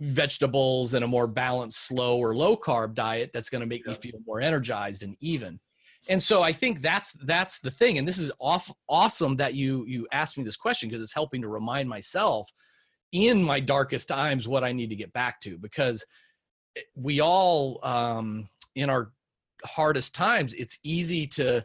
vegetables and a more balanced, slow or low carb diet that's going to make me feel more energized and even. And so I think that's the thing. And this is awesome that you asked me this question, because it's helping to remind myself in my darkest times what I need to get back to, because we all, in our hardest times, it's easy to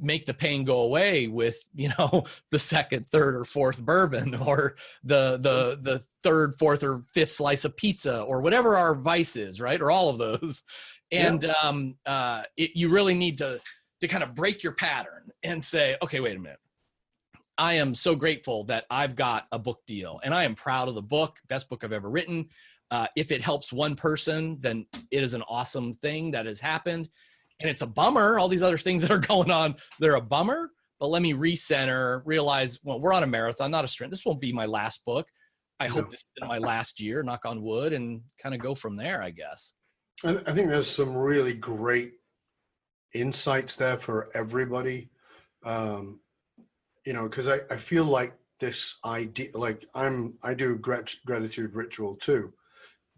make the pain go away with, the second, third, or fourth bourbon, or the third, fourth, or fifth slice of pizza, or whatever our vice is, right? Or all of those. And you really need to kind of break your pattern and say, okay, wait a minute. I am so grateful that I've got a book deal, and I am proud of the book, best book I've ever written. If it helps one person, then it is an awesome thing that has happened. And it's a bummer, all these other things that are going on, they're a bummer, but let me recenter, realize, well, we're on a marathon, not a sprint. This won't be my last book. I hope this isn't my last year, knock on wood, and kind of go from there, I guess. I think there's some really great insights there for everybody. Because I feel like this idea, like I do gratitude ritual too,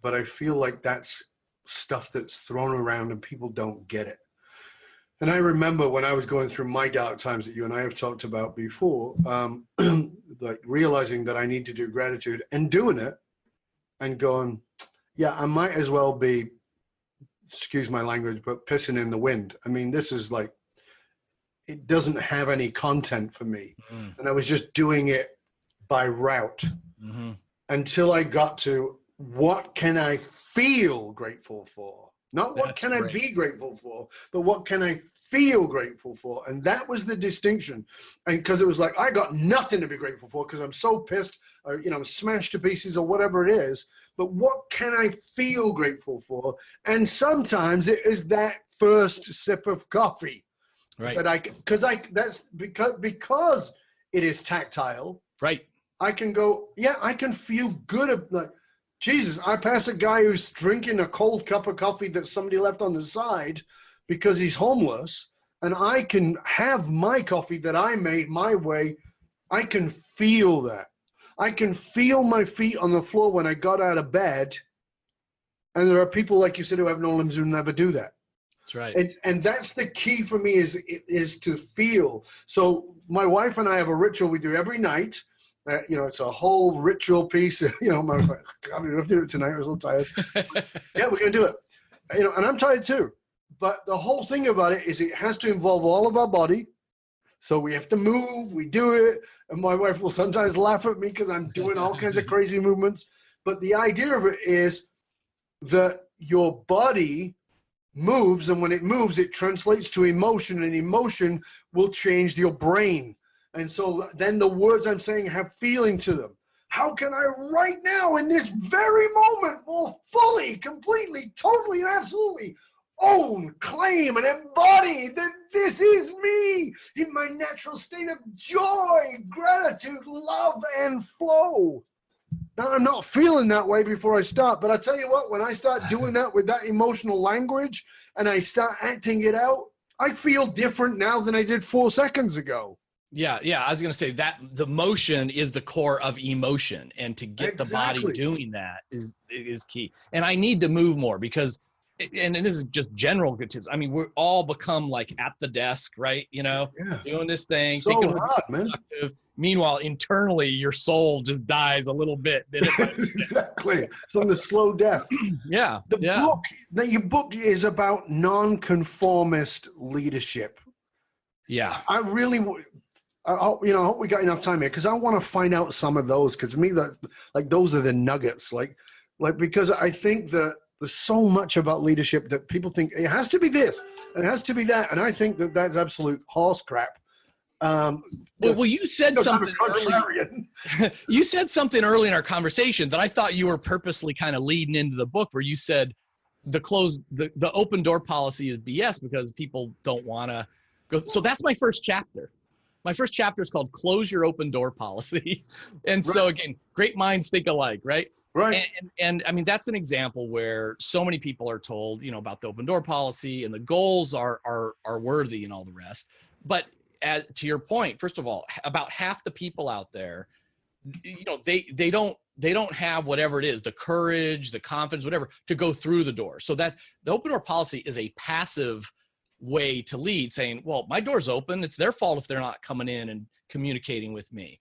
but I feel like that's stuff that's thrown around and people don't get it. And I remember when I was going through my dark times that you and I have talked about before, like realizing that I need to do gratitude and doing it and going, yeah, I might as well be, excuse my language, but pissing in the wind. I mean, this is like, it doesn't have any content for me. And I was just doing it by route until I got to, what can I feel grateful for? Not what can I be grateful for, but what can I feel grateful for? And that was the distinction. And because it was like, I got nothing to be grateful for because I'm so pissed, or, smashed to pieces or whatever it is. But what can I feel grateful for? And sometimes it is that first sip of coffee. Right. That's because it is tactile. Right. I can go, I can feel good. Like, Jesus, I pass a guy who's drinking a cold cup of coffee that somebody left on the side because he's homeless, and I can have my coffee that I made my way. I can feel that. I can feel my feet on the floor when I got out of bed. And there are people, like you said, who have no limbs who never do that. That's right. And that's the key for me is to feel. So my wife and I have a ritual we do every night. It's a whole ritual piece. My wife's like, God, we have to do it tonight. I was a little tired. Yeah, we're going to do it. And I'm tired too. But the whole thing about it is it has to involve all of our body. So we have to move, we do it. And my wife will sometimes laugh at me because I'm doing all kinds of crazy movements. But the idea of it is that your body moves, and when it moves, it translates to emotion, and emotion will change your brain. And so then the words I'm saying have feeling to them. How can I right now in this very moment more fully, completely, totally, and absolutely own, claim, and embody that this is me in my natural state of joy, gratitude, love, and flow? Now, I'm not feeling that way before I start, but I tell you what, when I start doing that with that emotional language and I start acting it out, I feel different now than I did 4 seconds ago. Yeah. I was going to say that the motion is the core of emotion, and to get the body doing that is key. And I need to move more because, and this is just general good tips. I mean, we're all become like at the desk, right? Doing this thing. So hard, man. Meanwhile, internally, your soul just dies a little bit. Exactly. It's on the slow death. Yeah. Your book is about nonconformist leadership. Yeah. I really, I hope we got enough time here because I want to find out some of those, because to me, those are the nuggets. Like because I think that there's so much about leadership that people think it has to be this, and it has to be that, and I think that that's absolute horse crap. Well, you said something early. You said something early in our conversation that I thought you were purposely kind of leading into the book, where you said the open door policy is BS because people don't want to go. So that's my first chapter, My first chapter is called Close Your Open Door Policy. And so again, great minds think alike, right? Right. And I mean, that's an example where so many people are told, you know, about the open door policy and the goals are worthy and all the rest. But to your point, first of all, about half the people out there, you know, they don't have whatever it is, the courage, the confidence, whatever, to go through the door. So that the open door policy is a passive way to lead, saying, well, my door's open. It's their fault if they're not coming in and communicating with me.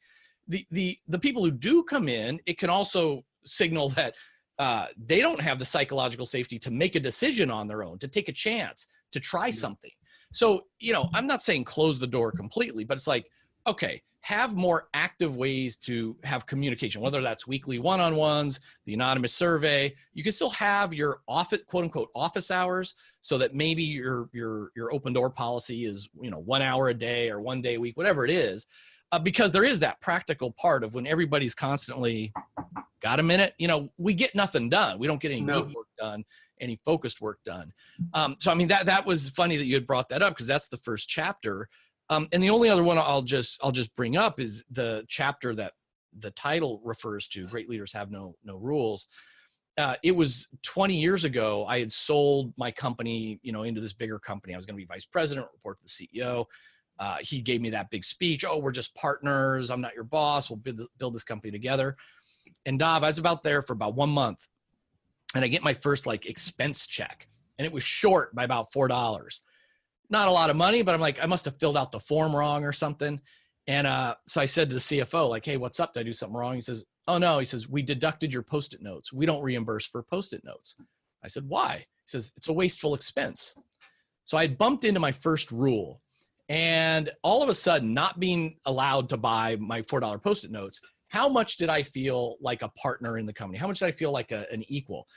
The people who do come in, it can also signal that they don't have the psychological safety to make a decision on their own, to take a chance, to try something. So, you know, I'm not saying close the door completely, but it's like, okay, have more active ways to have communication, whether that's weekly one-on-ones, the anonymous survey. You can still have your office, quote unquote, office hours, so that maybe your open door policy is, you know, 1 hour a day or 1 day a week, whatever it is, because there is that practical part of when everybody's constantly got a minute, you know, we get nothing done. We don't get any deep work done, any focused work done. So, I mean, that was funny that you had brought that up, because that's the first chapter. And the only other one I'll just bring up is the chapter that the title refers to, Great Leaders Have No Rules. It was 20 years ago. I had sold my company, you know, into this bigger company. I was going to be vice president, report to the CEO. He gave me that big speech. Oh, we're just partners. I'm not your boss. We'll build this company together. And Dov, I was about there for about 1 month, and I get my first like expense check, and it was short by about $4. Not a lot of money, but I'm like, I must have filled out the form wrong or something. And so I said to the CFO, like, hey, what's up? Did I do something wrong? He says, oh no. He says, we deducted your Post-it notes. We don't reimburse for Post-it notes. I said, why? He says, it's a wasteful expense. So I bumped into my first rule, and all of a sudden, not being allowed to buy my $4 Post-it notes, how much did I feel like a partner in the company? How much did I feel like an equal?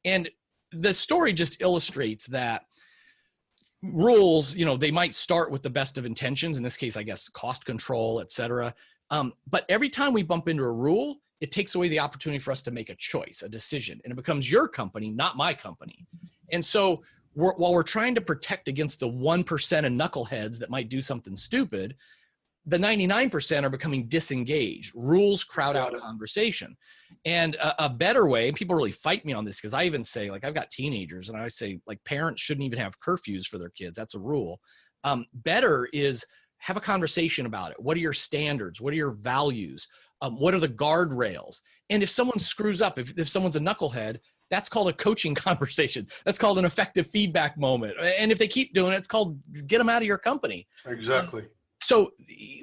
And the story just illustrates that rules, you know, they might start with the best of intentions. In this case, I guess, cost control, et cetera. But every time we bump into a rule, it takes away the opportunity for us to make a choice, a decision, and it becomes your company, not my company. And so while we're trying to protect against the 1% of knuckleheads that might do something stupid, the 99% are becoming disengaged. Rules crowd out conversation. And a better way, people really fight me on this, because I even say, like, I've got teenagers, and I say, like, parents shouldn't even have curfews for their kids. That's a rule. Better is have a conversation about it. What are your standards? What are your values? What are the guardrails? And if someone screws up, if someone's a knucklehead, that's called a coaching conversation. That's called an effective feedback moment. And if they keep doing it, it's called get them out of your company. Exactly. So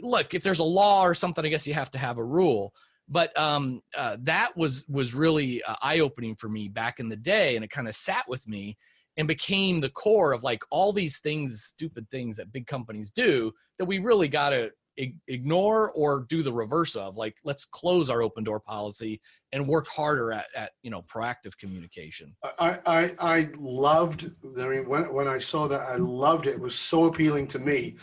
look, if there's a law or something, I guess you have to have a rule. But that was really eye-opening for me back in the day, and it kind of sat with me and became the core of like all these things, stupid things that big companies do that we really got to ignore or do the reverse of. Like, let's close our open door policy and work harder at you know, proactive communication. I loved, I mean, when I saw that, I loved it. It was so appealing to me.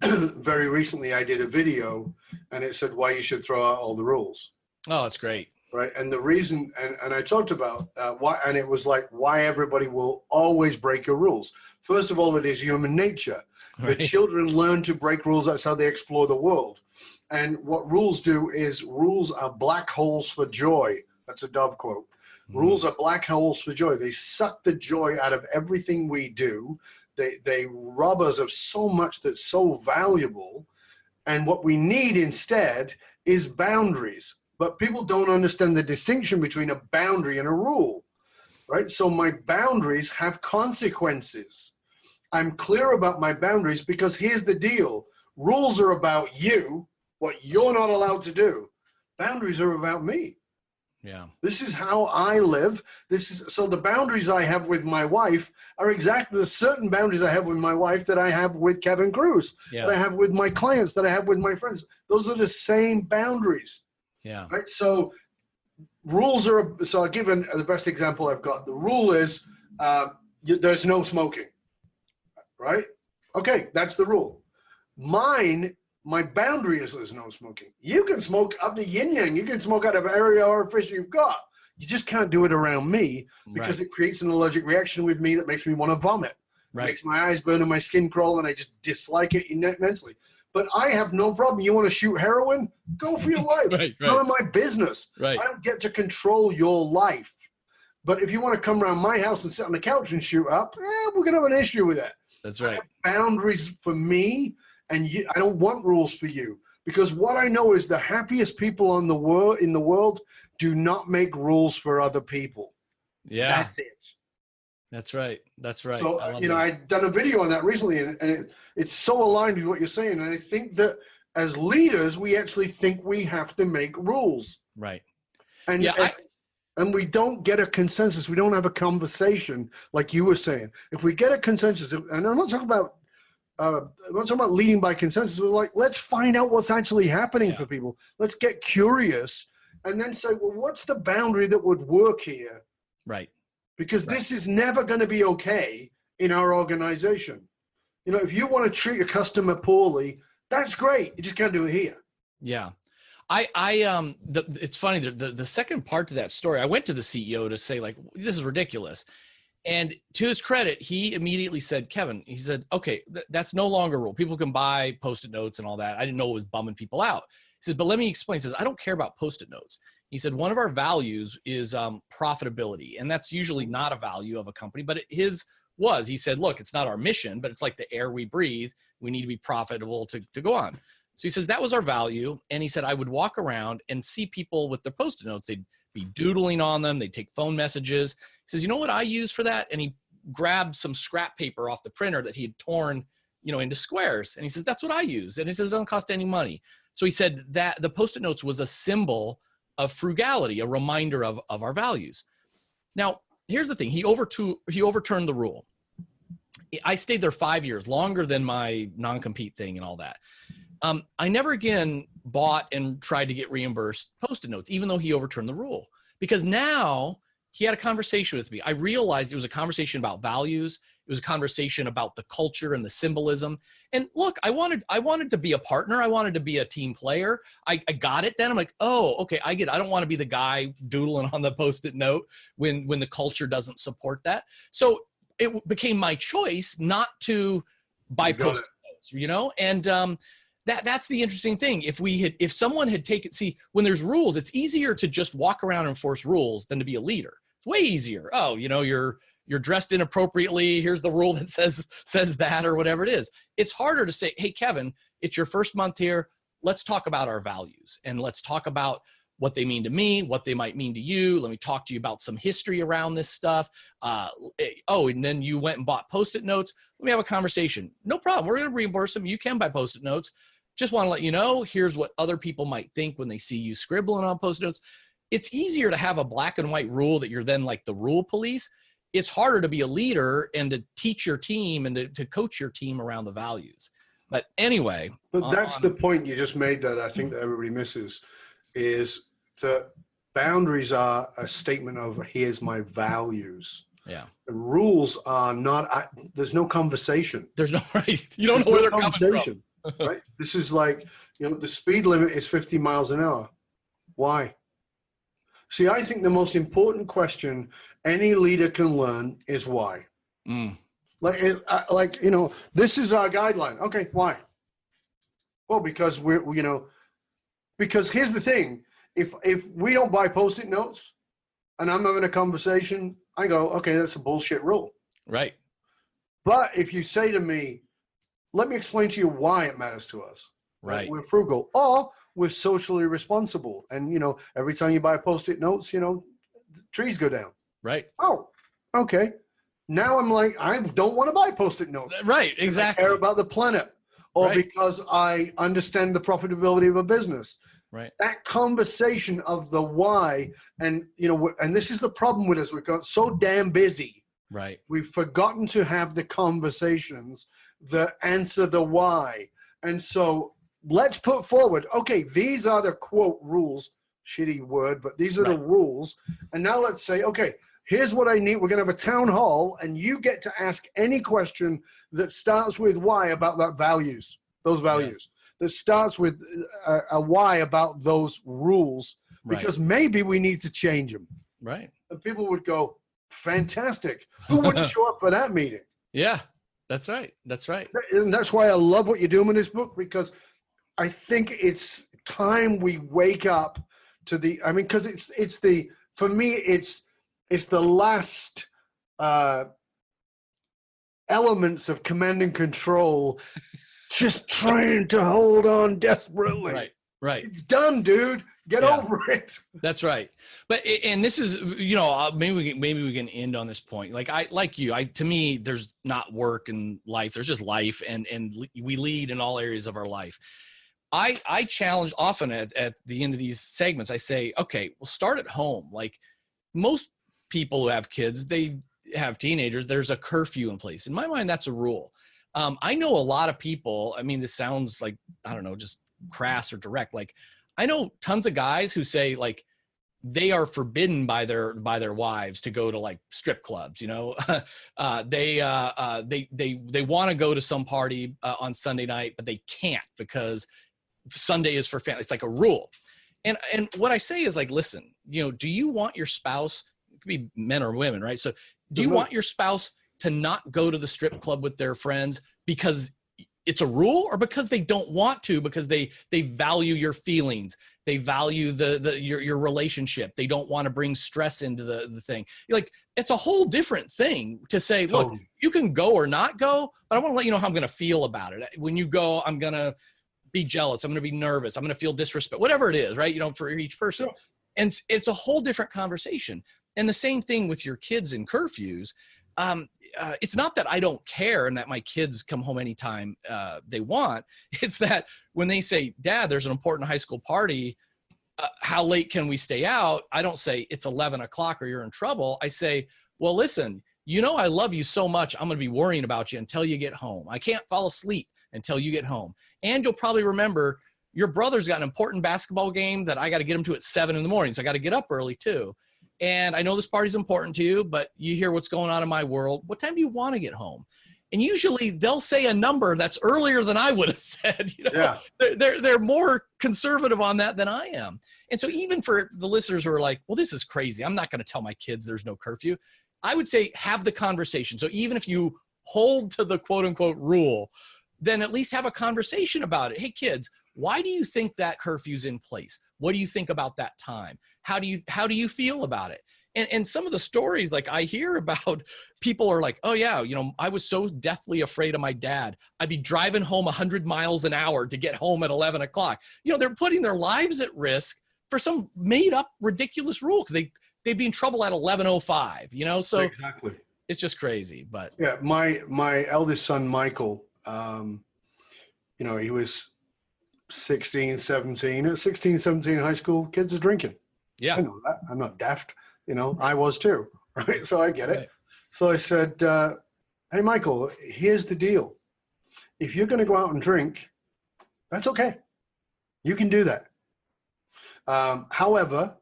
Very recently, I did a video, and it said why you should throw out all the rules. Oh, that's great. Right. And the reason, and I talked about why, and it was like why everybody will always break your rules. First of all, it is human nature. Right. The children learn to break rules. That's how they explore the world. And what rules do is rules are black holes for joy. That's a Dove quote. Rules are black holes for joy. They suck the joy out of everything we do. They rob us of so much that's so valuable. And what we need instead is boundaries. But people don't understand the distinction between a boundary and a rule, right? So my boundaries have consequences. I'm clear about my boundaries because here's the deal. Rules are about you, what you're not allowed to do. Boundaries are about me. Yeah. This is how I live. So the boundaries I have with my wife are exactly the certain boundaries I have with my wife that I have with Kevin Kruse, that I have with my clients, that I have with my friends. Those are the same boundaries. Yeah. Right. So rules are, so I'll give the best example I've got. The rule is there's no smoking. Right. Okay. That's the rule. My boundary is there's no smoking. You can smoke up to yin yang. You can smoke out of area or fish you've got. You just can't do it around me because it creates an allergic reaction with me that makes me want to vomit. Right. It makes my eyes burn and my skin crawl, and I just dislike it immensely. But I have no problem. You want to shoot heroin? Go for your life. Right. None of my business. Right. I don't get to control your life. But if you want to come around my house and sit on the couch and shoot up, we're going to have an issue with that. That's right. I have boundaries for me, and I don't want rules for you. Because what I know is the happiest people in the world do not make rules for other people. Yeah. That's it. That's right. That's right. So, I'd done a video on that recently, and it's so aligned with what you're saying. And I think that as leaders, we actually think we have to make rules. Right. And, and we don't get a consensus. We don't have a conversation like you were saying. If we get a consensus, and I'm not talking about leading by consensus. We're like, let's find out what's actually happening for people. Let's get curious and then say, well, what's the boundary that would work here? Right. Because this is never going to be okay in our organization. If you want to treat a customer poorly, that's great. You just can't do it here. Yeah. It's funny, the second part to that story, I went to the CEO to say, like, this is ridiculous. And to his credit, he immediately said, Kevin, he said, okay, that's no longer a rule. People can buy Post-it notes and all that. I didn't know it was bumming people out. He says, but let me explain. He says, I don't care about Post-it notes. He said, one of our values is profitability. And that's usually not a value of a company, but his was. He said, look, it's not our mission, but it's like the air we breathe. We need to be profitable to go on. So he says, that was our value. And he said, I would walk around and see people with their Post-it notes. They'd be doodling on them. They'd take phone messages. He says, you know what I use for that? And he grabbed some scrap paper off the printer that he had torn, into squares. And he says, that's what I use. And he says, it doesn't cost any money. So he said that the Post-it notes was a symbol of frugality, a reminder of our values. Now, here's the thing. He overturned the rule. I stayed there 5 years, longer than my non-compete thing and all that. I never again bought and tried to get reimbursed Post-it notes, even though he overturned the rule, because now he had a conversation with me. I realized it was a conversation about values. It was a conversation about the culture and the symbolism. And look, I wanted to be a partner. I wanted to be a team player. I got it then. I'm like, oh, okay, I get it. I don't want to be the guy doodling on the Post-it note when the culture doesn't support that. So it became my choice not to buy Post-it notes, and that's the interesting thing. If someone had taken, when there's rules, it's easier to just walk around and enforce rules than to be a leader. It's way easier. Oh, you're dressed inappropriately. Here's the rule that says that, or whatever it is. It's harder to say, hey, Kevin, it's your first month here. Let's talk about our values and let's talk about what they mean to me, what they might mean to you. Let me talk to you about some history around this stuff. And then you went and bought Post-it notes. Let me have a conversation. No problem. We're going to reimburse them. You can buy Post-it notes. Just want to let you know, here's what other people might think when they see you scribbling on Post-it notes. It's easier to have a black and white rule that you're then like the rule police. It's harder to be a leader and to teach your team and to coach your team around the values. But anyway. But that's the point you just made that I think that everybody misses, is that boundaries are a statement of, here's my values. Yeah. The rules are not, there's no conversation. There's no, right. You don't know where they're coming from. Right? This is like, the speed limit is 50 miles an hour. Why? See, I think the most important question any leader can learn is why. This is our guideline. Okay, why? Well, because because here's the thing. If we don't buy Post-it notes and I'm having a conversation, I go, okay, that's a bullshit rule. Right. But if you say to me, let me explain to you why it matters to us. Right. We're frugal, or we're socially responsible. And, every time you buy Post-it notes, trees go down. Right. Oh, okay. Now I'm like, I don't want to buy Post-it notes. Right. Exactly. I care about the planet, or because I understand the profitability of a business. Right. That conversation of the why, and, and this is the problem with us. We've got so damn busy. Right. We've forgotten to have the conversations that answer the why. And so let's put forward, okay, these are the quote rules, shitty word, but these are the rules. And now let's say, okay, here's what I need. We're going to have a town hall, and you get to ask any question that starts with why about those values, that starts with a why about those rules, because maybe we need to change them. Right. And people would go, fantastic. Who wouldn't show up for that meeting? Yeah. That's right. That's right. And that's why I love what you're doing with this book, because I think it's time we wake up to because for me, it's the last elements of command and control, just trying to hold on desperately. Right. Right. It's done, dude. Get over it. That's right. And this is, maybe we can end on this point. To me, there's not work and life. There's just life, and we lead in all areas of our life. I challenge often at the end of these segments. I say, okay, we'll start at home. Like most people who have kids, they have teenagers. There's a curfew in place. In my mind, that's a rule. I know a lot of people. I mean, this sounds like, I don't know, just crass or direct. Like, I know tons of guys who say like they are forbidden by their wives to go to like strip clubs. They want to go to some party on Sunday night, but they can't because Sunday is for family. It's like a rule. And what I say is like, listen, do you want your spouse? It could be men or women, right? So do you want your spouse to not go to the strip club with their friends because it's a rule, or because they don't want to, because they value your feelings, they value your relationship, they don't want to bring stress into the thing? Like, it's a whole different thing to say, look, you can go or not go, but I want to let you know how I'm going to feel about it. When you go, I'm going to be jealous, I'm going to be nervous, I'm going to feel disrespect, whatever it is, right? For each person. Sure. And it's a whole different conversation. And the same thing with your kids in curfews. It's not that I don't care and that my kids come home anytime they want. It's that when they say, Dad, there's an important high school party, how late can we stay out? I don't say it's 11 o'clock or you're in trouble. I say, well, listen, I love you so much. I'm going to be worrying about you until you get home. I can't fall asleep until you get home. And you'll probably remember your brother's got an important basketball game that I got to get him to at 7 a.m. So I got to get up early too. And I know this party's important to you, but you hear what's going on in my world. What time do you want to get home? And usually they'll say a number that's earlier than I would have said. They're more conservative on that than I am. And so even for the listeners who are like, well, this is crazy, I'm not going to tell my kids there's no curfew, I would say have the conversation. So even if you hold to the quote unquote rule, then at least have a conversation about it. Hey, kids, why do you think that curfew's in place? What do you think about that time? How do you feel about it? And some of the stories like I hear about, people are like, oh yeah, I was so deathly afraid of my dad. I'd be driving home 100 miles an hour to get home at 11 o'clock. They're putting their lives at risk for some made up ridiculous rule because they'd be in trouble at 11:05. So exactly. It's just crazy. But yeah, my eldest son Michael, he was 16, 17. At 16, 17 high school, kids are drinking. Yeah. I know that. I'm not daft. I was too, right? So I get it. Right. So I said, hey, Michael, here's the deal. If you're going to go out and drink, that's okay. You can do that. However,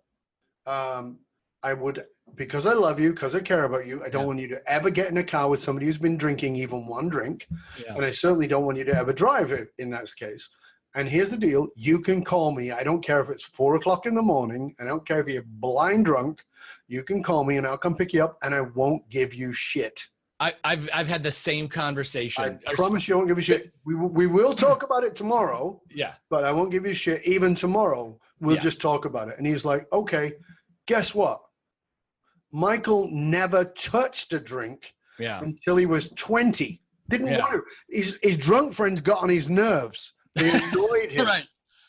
I would, because I love you, because I care about you, I don't want you to ever get in a car with somebody who's been drinking even one drink. Yeah. And I certainly don't want you to ever drive it in that case. And here's the deal. You can call me. I don't care if it's 4 o'clock in the morning. I don't care if you're blind drunk. You can call me and I'll come pick you up and I won't give you shit. I've had the same conversation. I promise you I won't give you shit. We will talk about it tomorrow. Yeah. But I won't give you shit even tomorrow. We'll just talk about it. And he's like, okay, guess what? Michael never touched a drink until he was 20. Didn't want to. His drunk friends got on his nerves. They annoyed him.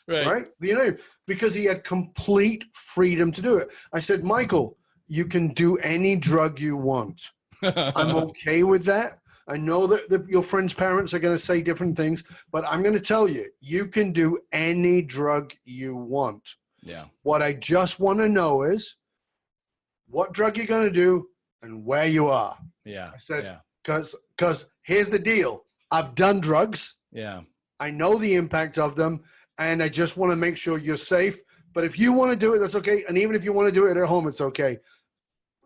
Right? They annoyed him because he had complete freedom to do it. I said, Michael, you can do any drug you want. I'm okay with that. I know that your friends' parents are going to say different things, but I'm going to tell you, you can do any drug you want. Yeah. What I just want to know is what drug you're going to do and where you are. Yeah. I said, because here's the deal. I've done drugs. Yeah. I know the impact of them, and I just want to make sure you're safe. But if you want to do it, that's okay. And even if you want to do it at home, it's okay.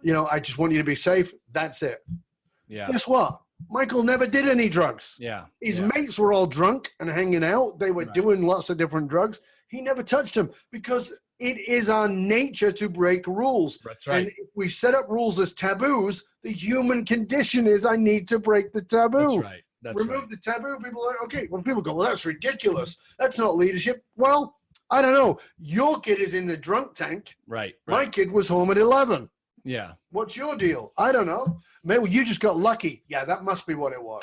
I just want you to be safe. That's it. Yeah. Guess what? Michael never did any drugs. Yeah. His mates were all drunk and hanging out. They were doing lots of different drugs. He never touched them because it is our nature to break rules. That's right. And if we set up rules as taboos, the human condition is I need to break the taboo. That's right. Remove the taboo. People are like, okay, when people go, well, that's ridiculous. That's not leadership. Well, I don't know. Your kid is in the drunk tank. Right. My kid was home at 11. Yeah. What's your deal? I don't know. Maybe you just got lucky. Yeah, that must be what it was.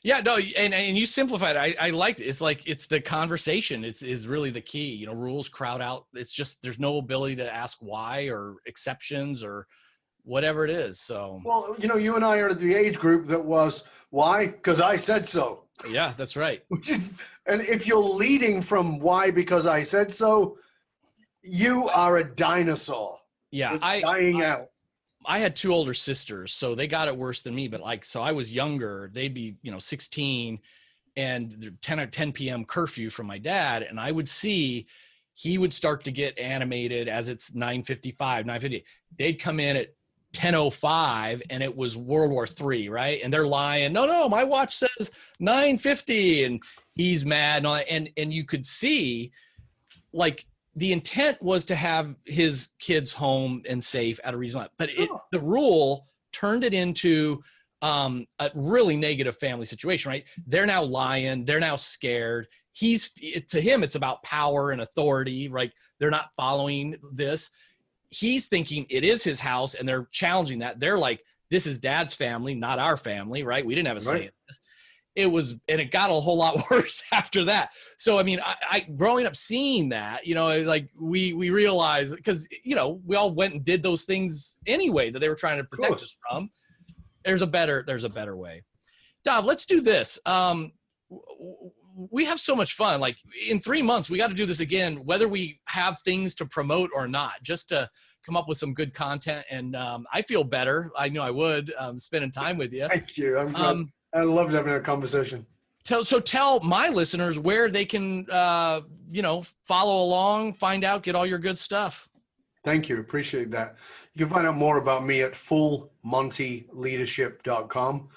Yeah, no, and you simplified it. I liked it. It's like, it's the conversation. Is really the key. You know, rules crowd out. It's just, there's no ability to ask why or exceptions or whatever it is. So, well, you know, you and I are the age group that was, why? Because I said so. Yeah, that's right. Which is, and if you're leading from why because I said so, you are a dinosaur. Yeah, dying out. I had two older sisters, so they got it worse than me. But like, so I was younger. They'd be, 16, and 10 p.m. curfew from my dad, and I would see he would start to get animated as it's 9:55, 9:50. They'd come in at 10:05, and it was World War III, right? And they're lying. No, my watch says 9:50, and he's mad, and all that. And you could see, like, the intent was to have his kids home and safe at a reasonable, but the rule turned it into a really negative family situation, right? They're now lying. They're now scared. To him, it's about power and authority, right? They're not following this. He's thinking it is his house, and they're challenging that. They're like, this is Dad's family, not our family, right? We didn't have a say in this. It got a whole lot worse after that. So, I mean, I growing up seeing that, like we realized, because, we all went and did those things anyway that they were trying to protect us from. There's a better way. Dov, let's do this. We have so much fun. Like, in 3 months, we got to do this again, whether we have things to promote or not, just to come up with some good content. And I feel better. I knew I would, spending time with you. Thank you. I'm glad. I loved having a conversation. Tell my listeners where they can, follow along, find out, get all your good stuff. Thank you. Appreciate that. You can find out more about me at fullmontyleadership.com.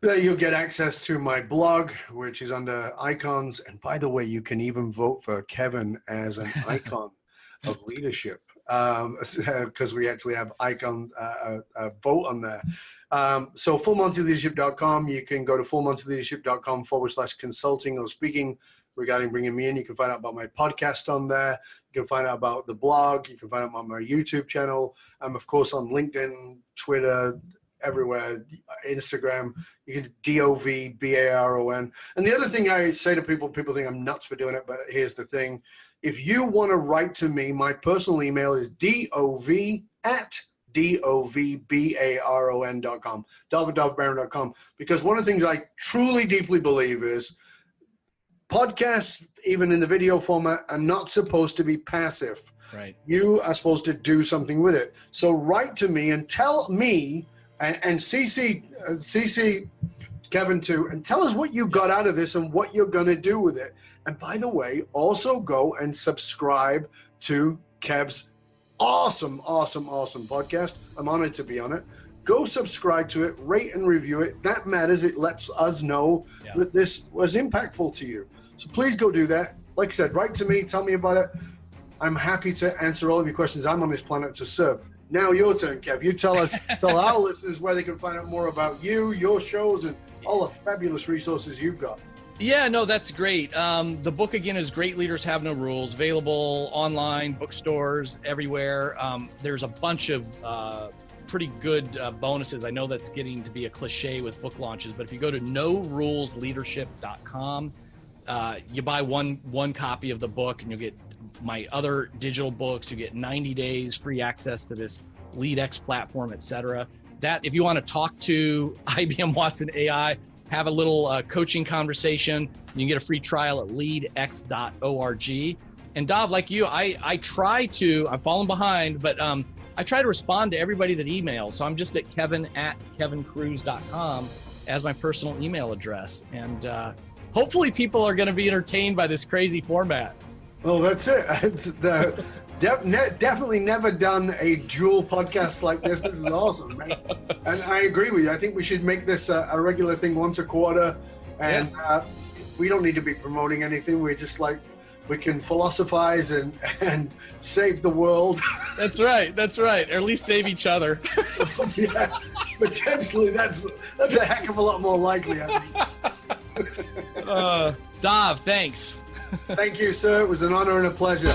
There you'll get access to my blog, which is under icons. And by the way, you can even vote for Kevin as an icon of leadership, because we actually have icons, a vote on there. So fullmontyleadership.com, you can go to fullmontyleadership.com/consulting or speaking regarding bringing me in. You can find out about my podcast on there. You can find out about the blog. You can find out about my YouTube channel. I'm, of course, on LinkedIn, Twitter, everywhere, Instagram. You can DOVBARON. And the other thing I say to people think I'm nuts for doing it, but here's the thing. If you want to write to me, my personal email is dov@dovbaron.com, dov@dovbaron.com, because one of the things I truly, deeply believe is podcasts, even in the video format, are not supposed to be passive. Right. You are supposed to do something with it. So write to me and tell me, and CC Kevin too, and tell us what you got out of this and what you're going to do with it. And by the way, also go and subscribe to Kev's awesome podcast. I'm honored to be on it. Go subscribe to it, rate and review it. That matters. It lets us know that this was impactful to you. So please go do that. Like I said, write to me, tell me about it. I'm happy to answer all of your questions. I'm on this planet to serve. Now your turn, Kev. You tell our listeners where they can find out more about you, your shows, and all the fabulous resources you've got. Yeah, no, that's great. The book, again, is Great Leaders Have No Rules, available online, bookstores, everywhere. There's a bunch of pretty good bonuses. I know that's getting to be a cliche with book launches, but if you go to norulesleadership.com, you buy one copy of the book, and you'll get my other digital books. You get 90 days free access to this LeadX platform, etc. That, if you want to talk to IBM Watson AI, have a little coaching conversation, you can get a free trial at leadx.org. And Dov, like you, I'm falling behind, but I try to respond to everybody that emails. So I'm just at kevin@kevinkruse.com as my personal email address. And hopefully people are going to be entertained by this crazy format. Well, that's it. It's definitely never done a dual podcast like this. This is awesome, man. And I agree with you. I think we should make this a regular thing once a quarter. And we don't need to be promoting anything. We're just like, we can philosophize and save the world. That's right. That's right. Or at least save each other. Yeah, potentially that's a heck of a lot more likely. I mean. Dov, thanks. Thank you, sir. It was an honor and a pleasure.